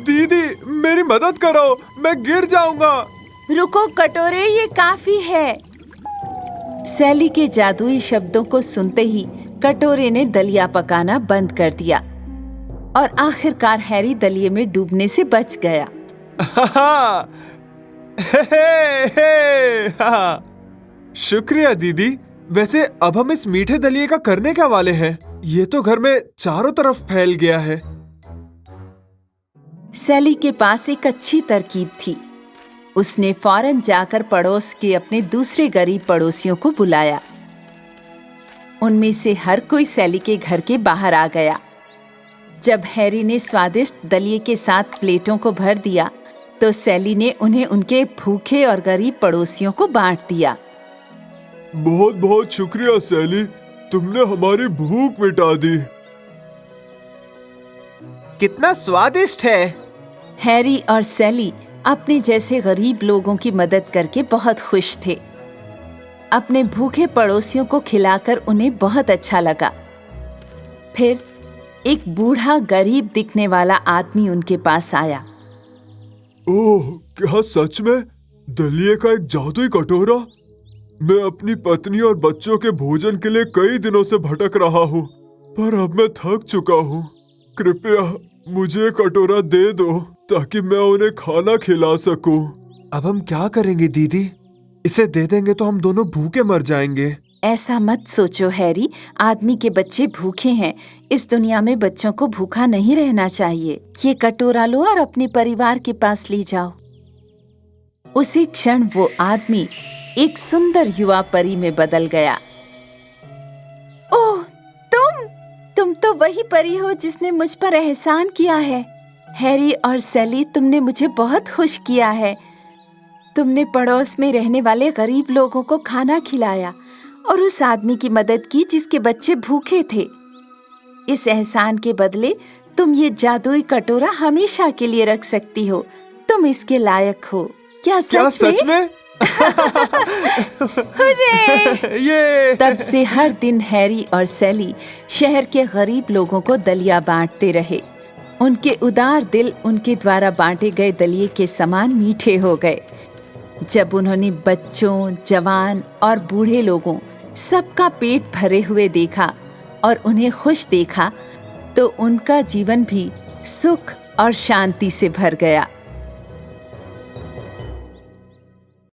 दीदी, मेरी मदद करो, मैं गिर जाऊंगा। रुको कटोरे, ये काफी है। सैली के जादुई शब्दों को सुनते ही कटोरे ने दलिया पकाना बंद कर दिया और आखिरकार हैरी दलिये में डूबने से बच गया। शुक्रिया दीदी। वैसे अब हम इस मीठे दलिये का करने क्या वाले हैं? ये तो घर में चारों तरफ फैल गया है। सैली के पास एक अच्छी तरकीब थी। उसने फौरन जाकर पड़ोस के अपने दूसरे गरीब पड़ोसियों को बुलाया। उनमें से हर कोई सैली के घर के बाहर आ गया। जब हैरी ने स्वादिष्ट दलिये के साथ प्लेटों को भर दिया तो सैली ने उन्हें उनके भूखे और गरीब पड़ोसियों को बांट दिया। बहुत बहुत शुक्रिया सैली, तुमने हमारी भूख मिटा दी। कितना स्वादिष्ट है। हैरी और सैली अपने जैसे गरीब लोगों की मदद करके बहुत खुश थे। अपने भूखे पड़ोसियों को खिलाकर उन्हें बहुत अच्छा लगा। फिर एक बूढ़ा गरीब दिखने वाला आदमी उनके पास आया। ओह, क्या सच में दलिए का एक जादुई कटोरा? मैं अपनी पत्नी और बच्चों के भोजन के लिए कई दिनों से भटक रहा हूँ, पर अब मैं थक चुका हूँ। कृपया मुझे कटोरा दे दो ताकि मैं उन्हें खाना खिला सकूं। अब हम क्या करेंगे दीदी? इसे दे देंगे तो हम दोनों भूखे मर जाएंगे। ऐसा मत सोचो हैरी, आदमी के बच्चे भूखे हैं। इस दुनिया में बच्चों को भूखा नहीं रहना चाहिए। ये कटोरा लो और अपने परिवार के पास ले जाओ। उसी क्षण वो आदमी एक सुंदर युवा परी में बदल गया। ओह, तुम तो वही परी हो जिसने मुझ पर एहसान किया है। हैरी और सैली, तुमने मुझे बहुत खुश किया है। तुमने पड़ोस में रहने वाले गरीब लोगों को खाना खिलाया और उस आदमी की मदद की जिसके बच्चे भूखे थे। इस एहसान के बदले तुम ये जादुई कटोरा हमेशा के लिए रख सकती हो। तुम इसके लायक हो। क्या सच में? ये तब से हर दिन हैरी और सैली शहर के गरीब लोगों को दलिया बांटते रहे। उनके उदार दिल उनके द्वारा बांटे गए दलिये के समान मीठे हो गए। जब उन्होंने बच्चों, जवान और बूढ़े लोगों सबका पेट भरे हुए देखा और उन्हें खुश देखा, तो उनका जीवन भी सुख और शांति से भर गया।